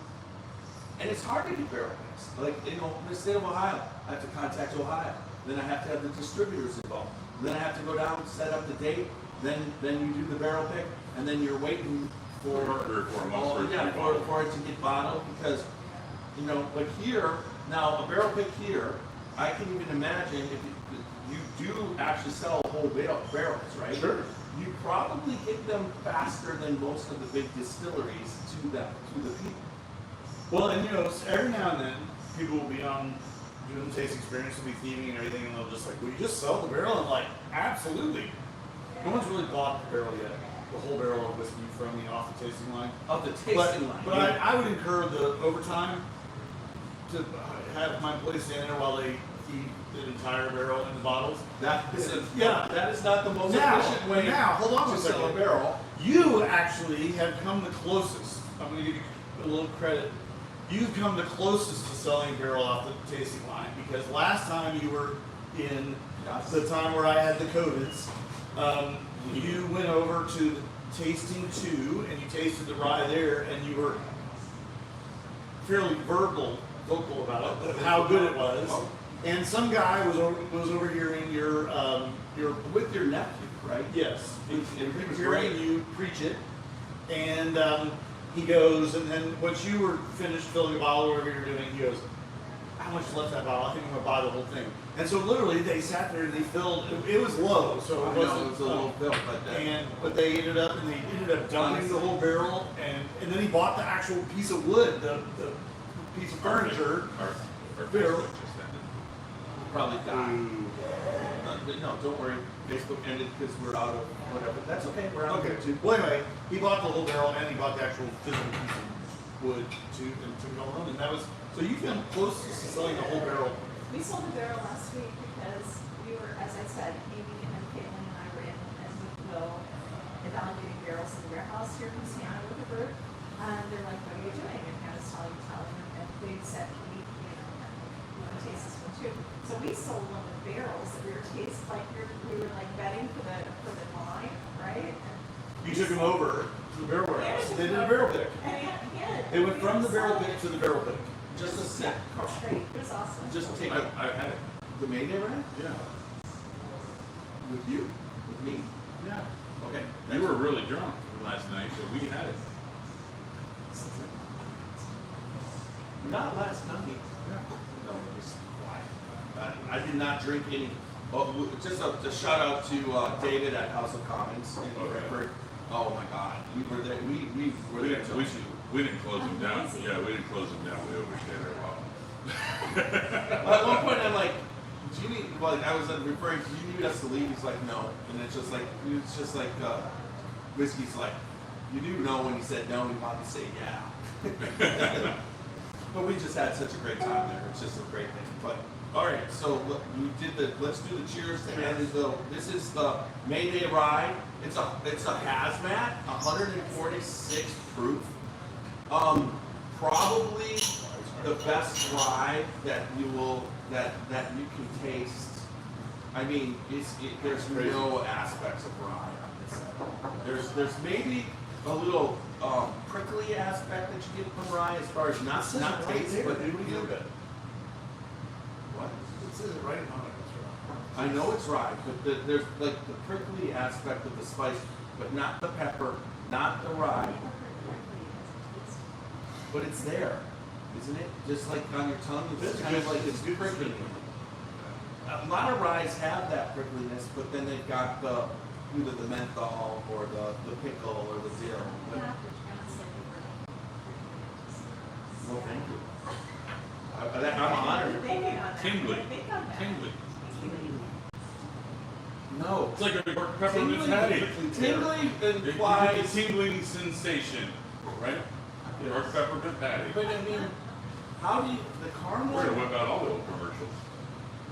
and it's hard to get barrel picks. Like, you know, in the state of Ohio, I have to contact Ohio. Then I have to have the distributors involved. Then I have to go down, set up the date. Then you do the barrel pick, and then you're waiting for 3 or 4 months for it to be bottled. for it to get bottled because, you know, like here, now a barrel pick here, I can even imagine if you do actually sell whole barrels, right? Sure. You probably get them faster than most of the big distilleries to the people. Well, and you know, every now and then, people will be on doing the tasting experience, will be thieving and everything, and they'll just like, well, you just sell the barrel? And like, absolutely. No one's really bought the barrel yet. The whole barrel of whiskey from the off the tasting line. Of the tasting line. But I would incur the overtime to have my employees stand there while they feed the entire barrel in the bottles. That is, Yeah. that is not the most Now, efficient way hold on to a sell a second. barrel. You actually have come the closest. I'm going to give you a little credit. You've come the closest to selling a barrel off the tasting line because last time you were in the time where I had the COVIDs, you went over to the tasting 2 and you tasted the rye there and you were fairly vocal about it, how good it was. And some guy was overhearing your With your nephew, right? yes, he was great. hearing you preach it, and he goes, and then once you were finished filling a bottle or whatever you're doing, he goes, how much left that bottle? I think I'm gonna buy the whole thing. And so literally they sat there and they filled. It was low, so I it know wasn't. it was a little bill, But they ended up dumping the whole barrel, and then he bought the actual piece of wood, the piece of furniture. Our Barrel. Facebook just ended. probably died. No, don't worry. Facebook ended because we're out of whatever. That's okay. We're out Okay. of YouTube. Well, anyway, he bought the whole barrel and he bought the actual physical piece of wood too, and took it all home. And that was so you came close to selling the whole barrel. We sold a barrel last week because we were, as I said, Amy and Caitlin and I were in, as we will, evaluating barrels in the warehouse here in Seattle with the bird. And they're like, what are you doing? And I was telling them, and they said, we want to taste this one too. So we sold one of the barrels that we were we were like betting for the line, right? And You took him over to the barrel warehouse. They did a barrel pick. And he They went from the barrel pick to the barrel pick. Just a sec. Great, it was awesome. Just take I've had it. the Mayday ride Yeah. with you, with me. Yeah. Okay. You were really drunk last night, so we had it. Not last night. No, it was I did not drink any. Oh, just a shout out to David at House of Commons in Okay. Wicker. Oh my God, we were there. We were We there didn't, till we, 2. we didn't close them down. Amazing. Yeah, we didn't close them down. We overstayed our welcome. Well, at one point, I'm like, do you need? Well, I was referring to, you need us to leave. He's like, no, and it's just like whiskey's like, you do know when he said no, he wanted to say yeah. But we just had such a great time there. It's just a great thing. But all right, so look, we did the. Let's do the cheers to Handysville. This is the Mayday Rye. It's a hazmat, 146 proof. Probably the best rye that you can taste. I mean, there's Crazy. no aspects of rye on this. There's maybe a little prickly aspect that you get from rye as far as not taste, but dude, we look at. what? It says it right on it. I know it's rye, but there's like the prickly aspect of the spice, but not the pepper, not the rye, but it's there, isn't it? Just like on your tongue, it's kind of like it's prickly. A lot of ryes have that prickliness, but then they've got either the menthol or the pickle or the dill. But, well, thank you. I'm honored. Tingly. Tingly. No. It's like a peppermint patty. Tingly It implies. gives you a tingling sensation, right? Or peppermint patty. But I mean, how do you, the caramel? We're gonna whip out all the old commercials.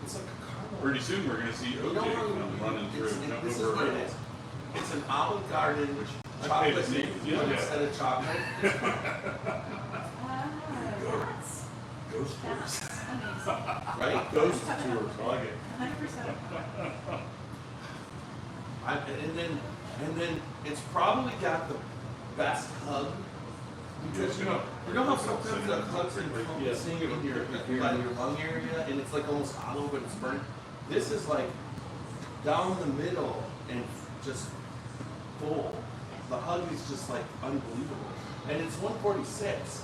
It's like a caramel. Pretty soon we're gonna see You OJ know come running through. this is what it is. It's an Olive Garden I chocolate paid to see cake, it. but Yeah. instead of chocolate. That's amazing. Right? Ghost tours, I like it. 100%. And then it's probably got the best hug. Because you know how sometimes the hugs encompassing in your lung area and it's like almost hollow but it's burnt. This is like down the middle and just full. The hug is just like unbelievable. And it's 146.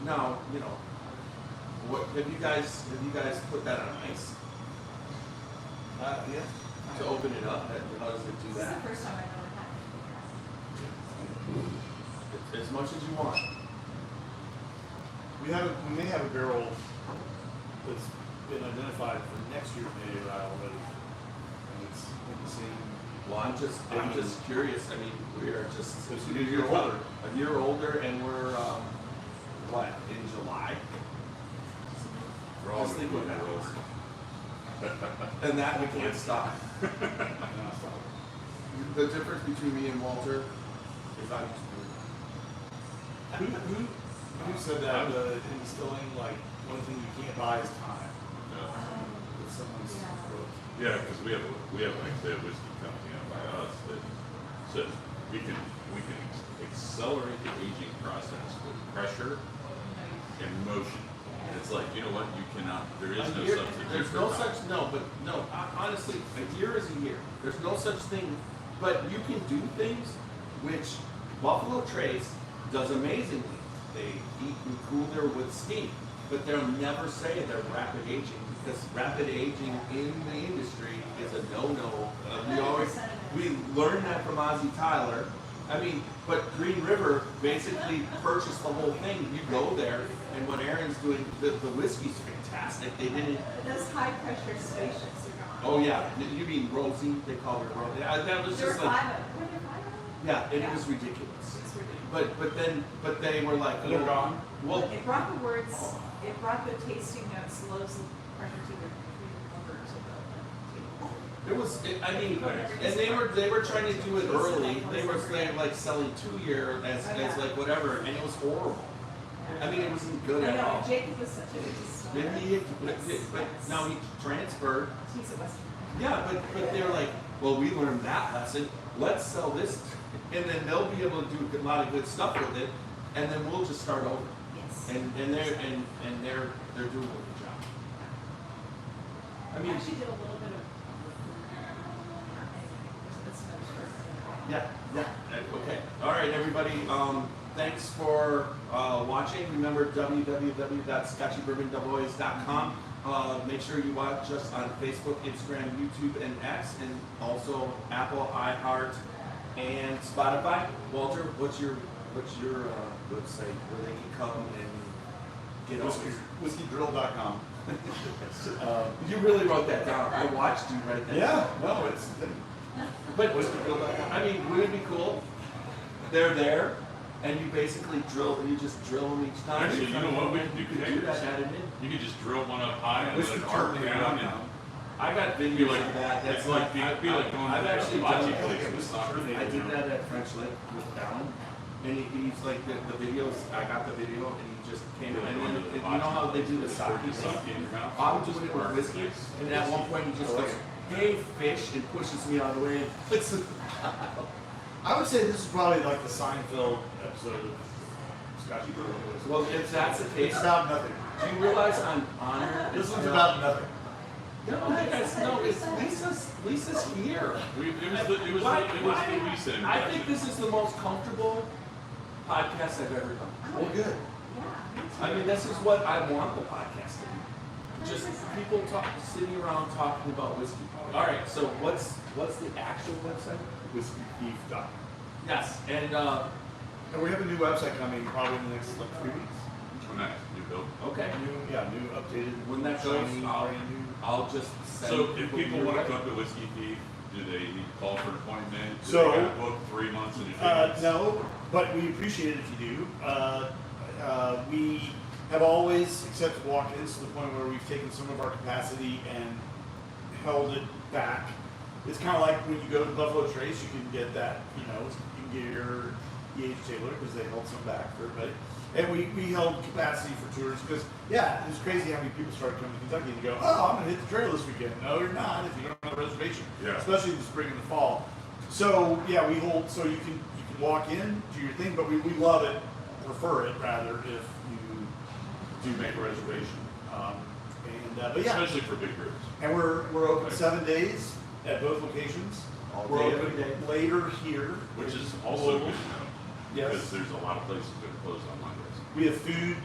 Now, you know, what have you guys put that on ice? Yeah. To open it up, how does it do This is the that? first time I've ever had it. As much as you want. We may have a barrel that's been identified for next year's Mayday Rye already. And it's in the same. Well, I'm just curious. I mean, we are just It's a year older. A year older, and we're what in July? We're all Just think gonna of play that. rules. And that we can't stop. The difference between me and Walter is I just Who said that in distilling, like, one thing you can't buy is time? It's someone's throat. Yeah, because we have actually a whiskey company owned by us that says we can accelerate the aging process with pressure and motion. And it's like, you know what, you cannot, there is no substitute. There's for no time. such, no, but no, honestly, a year is a year. There's no such thing, but you can do things which Buffalo Trace does amazingly. They heat and cool their with steam, but they'll never say they're rapid aging because rapid aging in the industry is a no-no. We learned that from Ozzie Tyler. I mean, but Green River basically purchased the whole thing. You go there, and what Aaron's doing, the whiskey's fantastic. They didn't. Those high pressure spaceships are gone. Oh yeah, you mean Rosie? They call her Rosie. That was There were just like, five of them. Were there five of them? yeah, and it was ridiculous. It's ridiculous. But they were like, They're gone? Well, It brought the words, it brought the tasting notes, lows of pressure to the over to the table. it was. I mean, and they were trying to do it early. They were saying like selling 2 year as like whatever, and it was horrible. I mean, it wasn't good I at know, all. Jacob was such a good distiller. Then but now he transferred. He's a Western. Yeah, but they're like, well, we learned that lesson. Let's sell this, and then they'll be able to do a lot of good stuff with it, and then we'll just start over. Yes. And they're doing a good job. I mean, Actually did a little bit of. yeah. Okay. All right, everybody. Thanks for watching. Remember www.scotchybourbonboys.com. Make sure you watch us on Facebook, Instagram, YouTube, and X, and also Apple, iHeart, and Spotify. Walter, what's your website where they can come and get all this? Whiskydrill.com. You really wrote that down. I watched you write that. Yeah, no, it's. But I mean, would it be cool? They're there, and you basically you just drill them each time. Actually, you know what we can do? You could do that, add it in. You could just drill one up high and let it arc down. And I got be videos like of that. That's be like going I've to actually a done bocce that. place with soccer. I did that at French Lake with Down, and he's like the videos. I got the video, and he just came in. And then, you know how they do the sake in your mouth. I'm doing it with whiskey, and at one point he just goes, "Hey, fish," and pushes me out of the way and puts it. I would say this is probably like the Seinfeld episode of Scotchy Bourbon Boys. Well, if that's the case, It's about nothing. do you realize I'm honored? This one's about nothing. No, it's Lisa's here. It was Why- the why- Lisa impression. I think this is the most comfortable podcast I've ever done. Well, good. Yeah. I mean, this is what I want the podcast to be. Just people sitting around talking about whiskey. All right, so what's the actual website? Whiskeybeef.com. Yes, and And we have a new website coming probably in the next like 3 weeks. Oh, nice, new build. okay, New updated. when that goes, shiny, I'll brand new. just send So if people your want to way. come to Whiskey Thief, do they need to call for an appointment? Do So- they got to book 3 months in advance? No, but we appreciate it if you do. We have always accepted walk-ins to the point where we've taken some of our capacity and held it back. It's kind of like when you go to Buffalo Trace, you can get that, you can get your E.H. Taylor because they held some back for everybody. And we held capacity for tours because, yeah, it was crazy how many people started coming to Kentucky and go, oh, I'm going to hit the trail this weekend. No, you're not if you don't have a reservation, Yeah. especially in the spring and the fall. So, yeah, we hold, so you can walk in, do your thing, but we love it, prefer it rather if you do make a reservation. But yeah, Especially for big groups. and we're open 7 days at both locations. We're day, open every day. later here, Which is also good to know. Yes. Because there's a lot of places that are closed on Mondays. We have food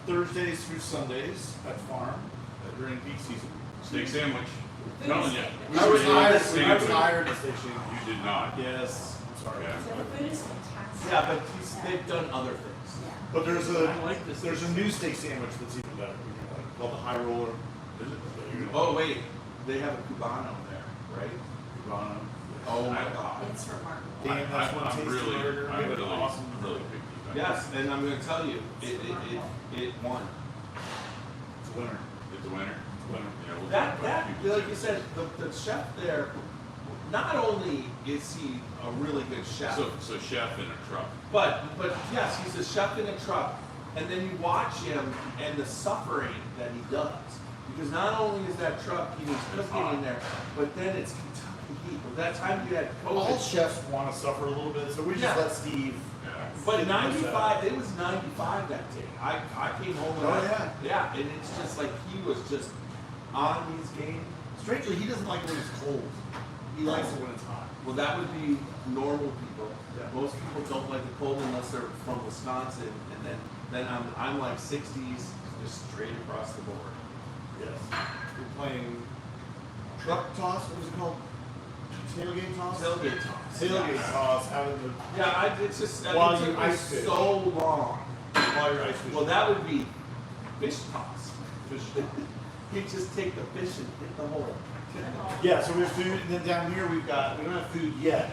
Thursdays through Sundays at farm during peak season. Steak sandwich. Telling you. I was hired. Sandwich. To station. You did not. Yes, I'm sorry. Yeah. So the food is fantastic. Yeah, but they've done other things. Yeah. But there's I like this. a new steak sandwich that's even better. Called the High Roller. Is it? Oh wait, they have a Cubano there, right? Cubano. Oh my God. It's remarkable. Dan, that's one I'm tasty really, burger. I'm We have an really, awesome really picky. Yes, and I'm going to tell you, it won. winner. It's a winner. Winner. Yeah, we'll That, talk about it. like you said, the chef there, not only is he a really good chef, So chef in a truck. but yes, he's a chef in a truck, and then you watch him and the suffering that he does. Because not only is that truck, he was cooking in there, but then it's Kentucky heat. By that time you had All COVID. chefs want to suffer a little bit, so we just Yeah. let Steve. Yeah. But 95, it was 95 that day. I came home and Oh, yeah, and it's just like he was just on these games. Strangely, he doesn't like it when it's cold. He likes it when it's hot. Well, that would be normal people. Yeah. Most people don't like the cold unless they're from Wisconsin, and then I'm like 60s, just straight across the board. Yes. We're playing truck toss. What was it called? Tailgate toss. Tailgate toss. Tailgate toss out of the Yeah, it's just While it you took me ice fish. so long. while you're ice fishing. Well, that would be fish toss. Fish. You just take the fish and hit the hole. Yeah, so we have food, and then down here we don't have food yet.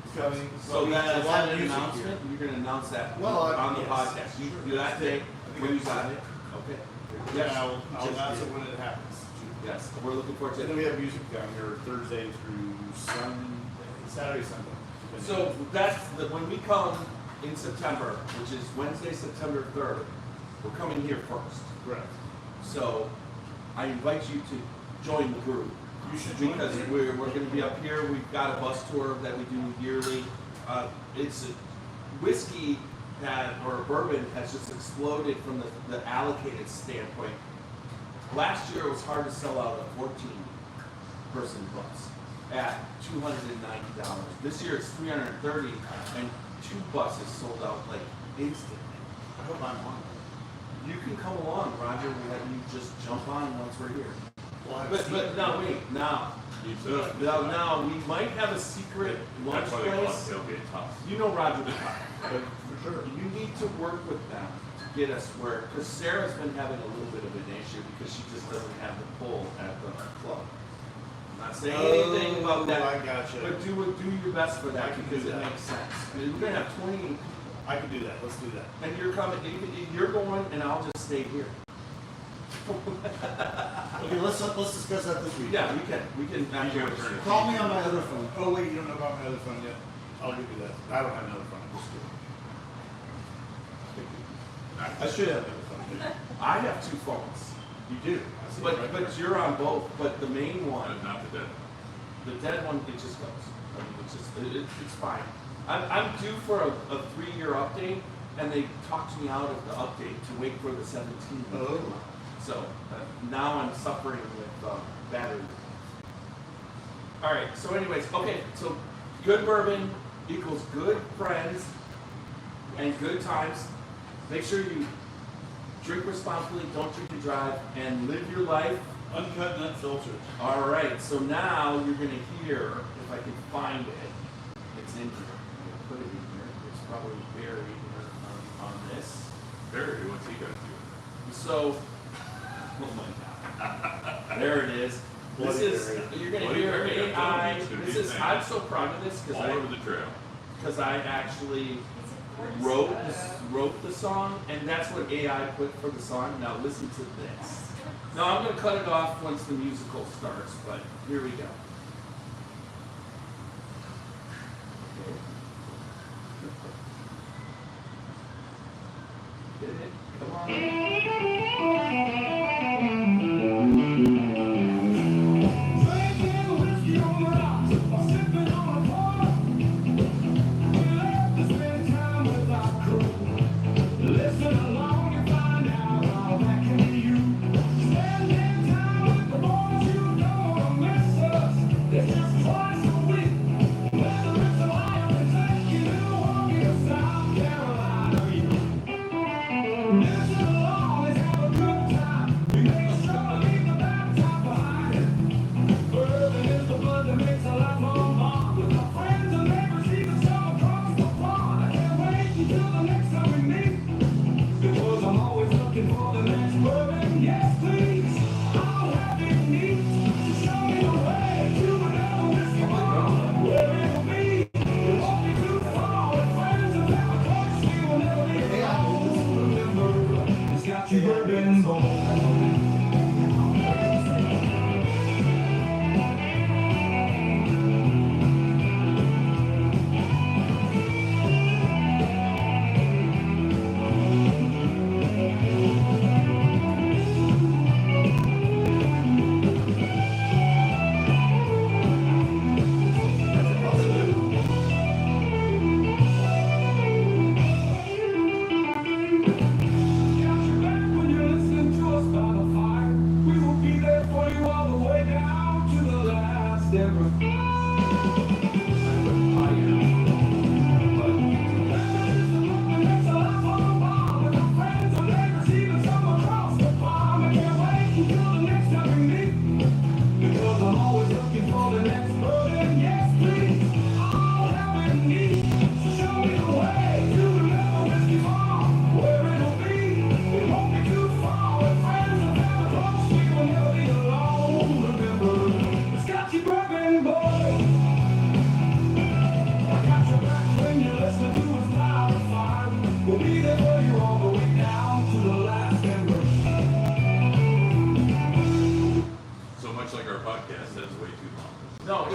It's coming. So we that, have is a lot that of an music announcement? here. You're gonna announce that Well, on the yes. podcast. You do that day when you got it. Okay. Yeah, I'll Just announce did. it when it happens. Yes, we're looking forward to And it. then we have music down here Thursday through Saturday, Sunday. So when we come in September, which is Wednesday, September 3rd, we're coming here first. Correct. So I invite you to join the group. You should join Because the we're going to be up here. We've got a bus tour that we do yearly. It's whiskey or bourbon has just exploded from the allocated standpoint. Last year it was hard to sell out a 14-person bus at $290. This year it's $330, and 2 buses sold out like instantly. I hope I'm on. You can come along, Roger. We have you just jump on once we're here. Well, But now wait, now we might have a secret lunch That's why they call it place. tailgate toss. You know Roger the Cop. for sure. You need to work with them to get us where, because Sarah's been having a little bit of an issue because she just doesn't have the pull at the club. I'm not saying anything about that, I gotcha. but do your best for I that can because do it that. makes sense. We're gonna have 28 people, I can do that. Let's do that. and you're coming. You're going, and I'll just stay here. Okay, let's discuss that this week. Yeah, we can. You can turn it. Call me on my other phone. Oh wait, you don't know about my other phone yet. I'll give you that. I don't have another phone. I'm just kidding. I should have another phone. I have 2 phones. You do. I see it right there. But you're on both. But the main one, Not the dead. the dead one, it just goes. I mean, it's fine. I'm due for a 3-year update, and they talked me out of the update to wait for the 17th. Oh. So now I'm suffering with battery. All right. So, anyways, okay. So, good bourbon equals good friends and good times. Make sure you drink responsibly, don't drink and drive, and live your life. Uncut and unfiltered. All right. So now you're gonna hear, if I can find it, it's in here. I'm gonna put it in here. It's probably buried here on this. Barry, what's he got to do? So, oh my God, there it is. Bloody This is, Mary. you're gonna Bloody hear Mary, I'm telling you, AI, it's gonna this be is, insane. I'm so proud of this All over the trail. because I actually It's a gorgeous wrote the song, and that's what AI put for the song. Now listen to this. Now I'm gonna cut it off once the musical starts, but here we go. Get it? Come on. Carolina. last ever. Because I'm always looking for the next burden. Yes, please, all that we need. So show me the way to the River Whiskey Farm, where it'll be. It won't be too far. With friends and family close, we will never be alone. Remember the Scotchy Bourbon Boys. I got your back when you listen to us loud and fine. We'll be there for you all the way down to the last ember. So much like our podcast, that's way too long. No, I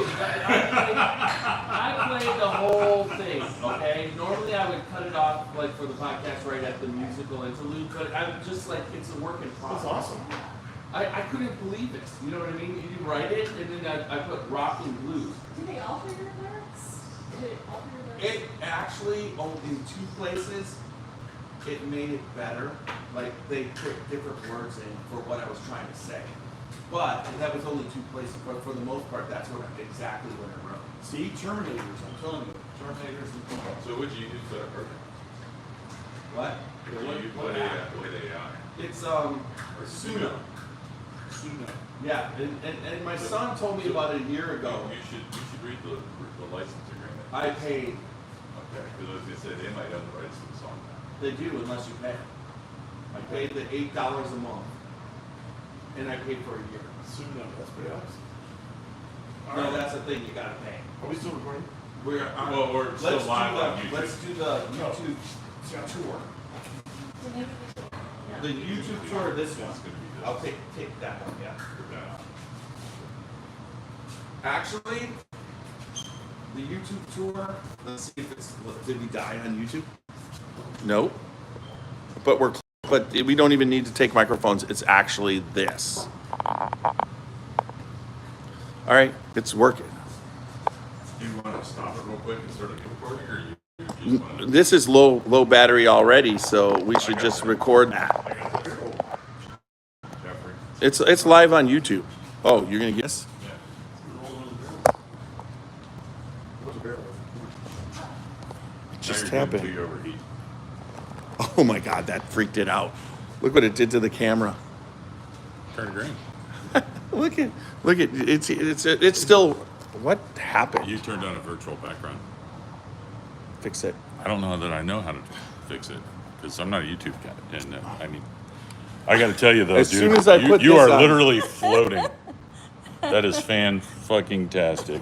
played the whole thing, okay? Normally I would cut it off like for the podcast right at the musical interlude, but I'm just like, it's a work in progress. That's awesome. I couldn't believe it, you know what I mean? You write it, and then I put rock and blues. Do they alter your lyrics? Did it alter your lyrics? It actually, in 2 places, it made it better. Like, they put different words in for what I was trying to say. But that was only 2 places, but for the most part, that's exactly what I wrote. See, Terminators, I'm telling you. Terminators and people. So would you use that perfect? What? What AI? It's, Or Suno. Suno. Yeah, and my son told me about it a year ago. You should read the license agreement. I paid, Okay, because I was gonna say, they might have the rights to the song now. they do unless you pay. I paid the $8 a month. And I paid for a year. Suno, that's pretty awesome. No, that's the thing, you gotta pay. Are we still recording? We're on, Well, we're still let's do live on the, YouTube. let's do the YouTube tour. The name of the tour? Yeah. The YouTube tour, this one. It's gonna be this. I'll take that one, yeah. Put that on. Actually, the YouTube tour, let's see if it's, did we die on YouTube? No. But we don't even need to take microphones, it's actually this. All right, it's working. Do you want to stop it real quick and start a new recording, or you just want to? This is low battery already, so we should just record that. I got this. Jeffrey. It's live on YouTube. Oh, you're gonna guess? Yeah. What's a barrel? Just Now you're happened. going to overheat. Oh my God, that freaked it out. Look what it did to the camera. Turn green. Look at it's still. What happened? You turned on a virtual background. Fix it. I don't know that I know how to fix it because I'm not a YouTube guy, and I mean, I got to tell you though, As dude, soon as I put you this are on- literally floating. That is fan-fucking-tastic.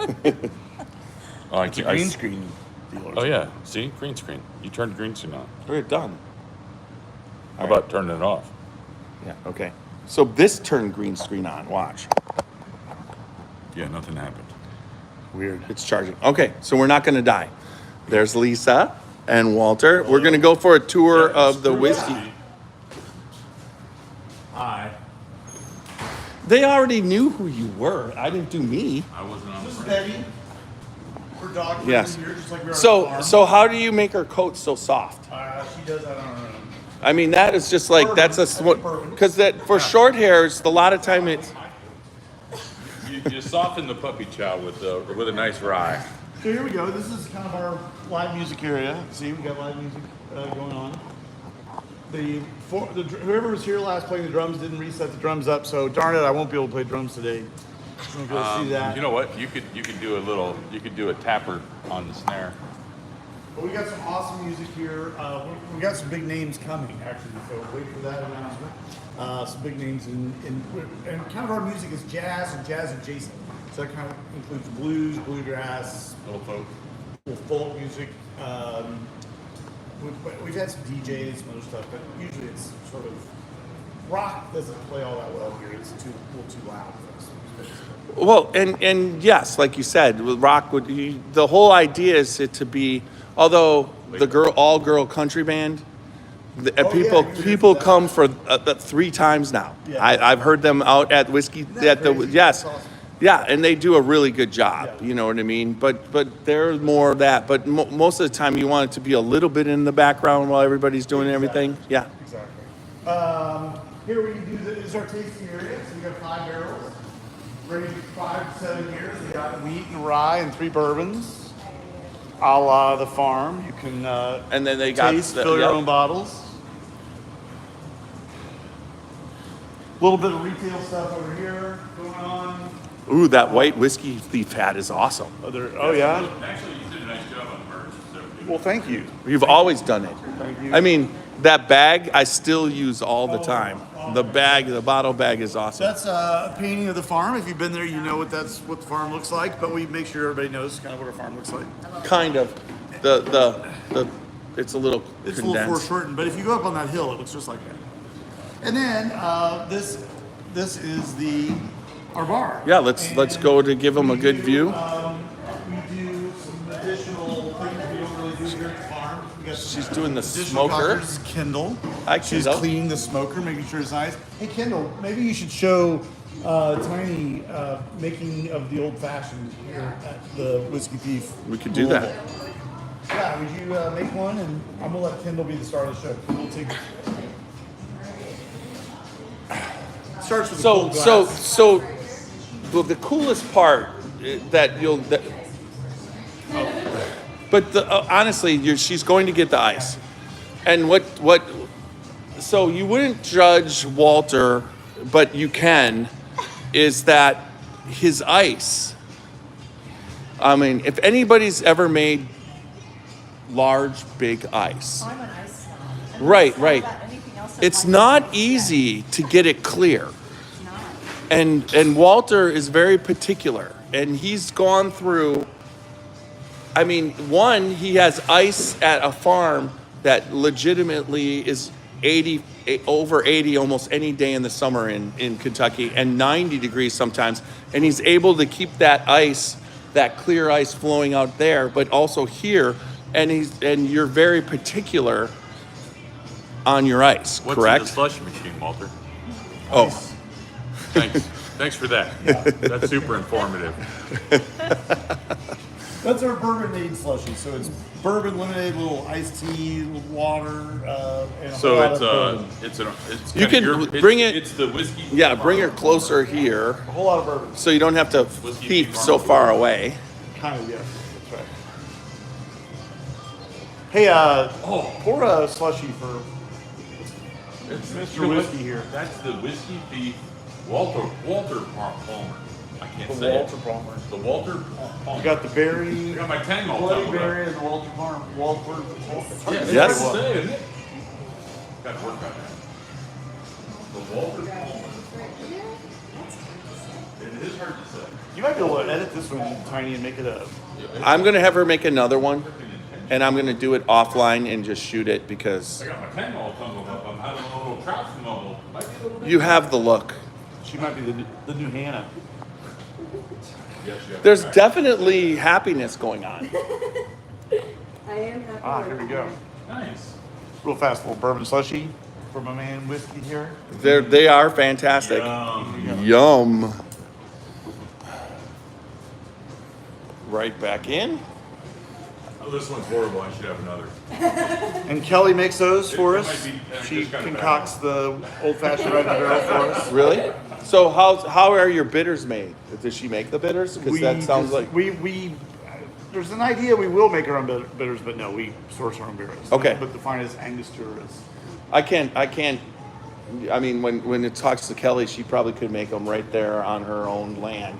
Oh, I can't. Green screen. Oh yeah, see, green screen. You turned green screen on. We're done. How about turning it off? Yeah. Okay. So this turned green screen on. Watch. Yeah, nothing happened. Weird. It's charging. Okay. So we're not gonna die. There's Lisa and Walter. We're gonna go for a tour of the whiskey. Hi. They already knew who you were. I didn't do me. I wasn't on the This is front. Betty. We're dog Yes. here, just like we are on the farm. So how do you make her coat so soft? She does that on her own. I mean, that is just like that's a because that for short hairs, a lot of time it's. You soften the puppy chow with a nice rye. So here we go. This is kind of our live music area. See, we got live music going on. Whoever was here last playing the drums didn't reset the drums up, so darn it, I won't be able to play drums today. You won't be able to see that. You know what? You could do a tapper on the snare. But we got some awesome music here. We got some big names coming, actually, so wait for that announcement. Some big names, and kind of our music is jazz and jazz adjacent. So that kind of includes blues, bluegrass, Little folk. little folk music. We've had some DJs, some other stuff, but usually it's sort of rock doesn't play all that well here. It's a little too loud for us. Well, and yes, like you said, with rock the whole idea is it to be, although the all girl country band, people come for 3 times now. Yeah. I've heard them out at whiskey at the crazy? yes. That's awesome. Yeah, and they do a really good job. Yeah. You know what I mean? But there's more of that. But most of the time, you want it to be a little bit in the background while everybody's doing everything. Yeah. Exactly. Here we do this is our tasting area. So we got 5 barrels. Ready for 5 to 7 years. We got wheat and rye and 3 bourbons, a la the farm. You can And then they got taste, fill your own bottles. A little bit of retail stuff over here going on. Ooh, that white whiskey thief hat is awesome. Oh yeah. Actually, you did a nice job on the merch. So Well, thank you. You've always done it. Thank you. I mean, that bag I still use all the time. The bottle bag is awesome. That's a painting of the farm. If you've been there, you know what the farm looks like. But we make sure everybody knows kind of what a farm looks like. Kind of. It's a little It's a condensed. little foreshortened, but if you go up on that hill, it looks just like that. And then this is our bar. Yeah, let's go to give them a good view. We do some additional things we don't really do here at the farm. We got some She's doing the additional smoker. cockers. Kendall. Hi, She's Kendall. cleaning the smoker, making sure it's nice. Hey, Kendall, maybe you should show Tiny making of the old fashioned here at the Whiskey Thief. We could do that. Yeah, would you make one? And I'm gonna let Kendall be the star of the show. We'll take. Starts with a cold glass. So the coolest part honestly, she's going to get the ice, and so you wouldn't judge Walter, but you can, is that his ice. I mean, if anybody's ever made large, big ice, I'm an ice snob. And Right, it's not right. about anything else that it's my not husband easy to get it clear. said. It's not. And Walter is very particular, and he's gone through. I mean, he has ice at a farm that legitimately is over 80 almost any day in the summer in Kentucky, and 90 degrees sometimes, and he's able to keep that ice, that clear ice, flowing out there, but also here, and you're very particular on your ice, what's correct? in the slush machine, Walter? Oh. Thanks for that. That's super informative. That's our bourbon-made slushy. So it's bourbon, lemonade, little iced tea, little water, and a whole So lot it's of bourbon. it's You kinda can bring it- It's the whiskey. Yeah, bring her closer here, A whole lot of bourbon. so you don't have to Whiskey peep farm. so far away. Kind of, yeah. That's right. Hey, pour a slushy for It's Mr. you know what? Whiskey here. That's the whiskey thief, Walter Palmer. I can't the say Walter it. Palmer. The Walter Palmer. We got the berry, I got my tang all Bloody tumbled up. Berry, and the Walter Palmer. Walter. Yeah, Yes. it's hard to say, isn't it? Got to work on that. The Walter Palmer. It is hard to say. You might be able to edit this one, Tiny, and make it a. I'm gonna have her make another one, and I'm gonna do it offline and just shoot it because I got my tang all tumbled up. I'm having a little trout smuggled. Might be a little bit. you have the look. She might be the new Hannah. Yes, you have There's to try. definitely happiness going on. I am happy. Ah, with here we it. go. Nice. Real fast, little bourbon slushy for my man Whiskey here. They are fantastic. Yum. Right back in. Oh, this one's horrible. I should have another. And Kelly makes those for It us. might be- She just got it back. concocts the old-fashioned red barrel for us. Really? So how are your bitters made? Does she make the bitters? Because that sounds like we. There's an idea we will make our own bitters, but no, we source our own bitters. Okay. But the finest Angostura is. I can't. I mean, when it talks to Kelly, she probably could make them right there on her own land.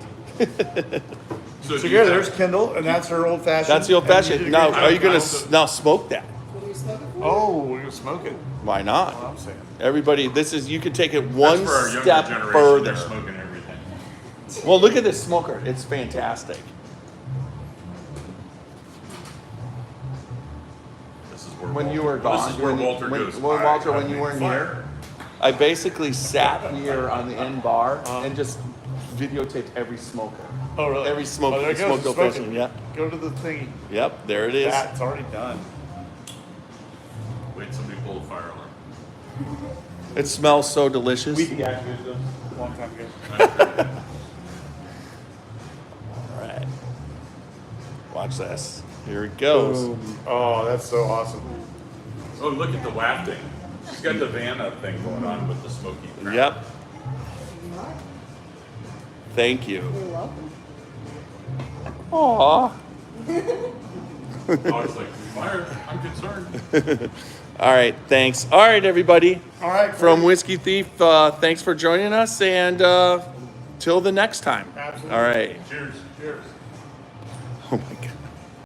So do you here, have- there's Kendall, and that's her old-fashioned. That's the old And you fashioned. did a Now, great are you job. gonna now smoke that? What are you smoking for? Oh, we're gonna smoke it. Why That's what not? I'm saying. Everybody, you could take it That's one for our younger step generation. further. They're smoking everything. Well, look at this smoker. It's fantastic. This is where When Walter, you were gone, This is where when you- Walter when- goes. when "Fire, Walter, when cut you me, weren't fire." here, I basically sat here on the end bar and just videotaped every smoker. Oh, really? Every smoke, Oh, there it goes, smoked it's old smoking. fashioned. Yeah. Go to the thingy. Yep. There it is. That's already done. Wait, somebody pulled a fire alarm. It smells so delicious. We deactivated them a long time ago. All right. Watch this. Here it goes. Boom. Oh, that's so awesome. Oh, look at the wafting. She's got the Vanna thing going on with the smoky. crap. Yep. Thank you. You're welcome. Aww. Dog's like, fire, I'm concerned. All right, thanks. All right, everybody. All right. From Whiskey Thief, thanks for joining us, and till the next time. Absolutely. All right. Cheers. Cheers. Oh my God.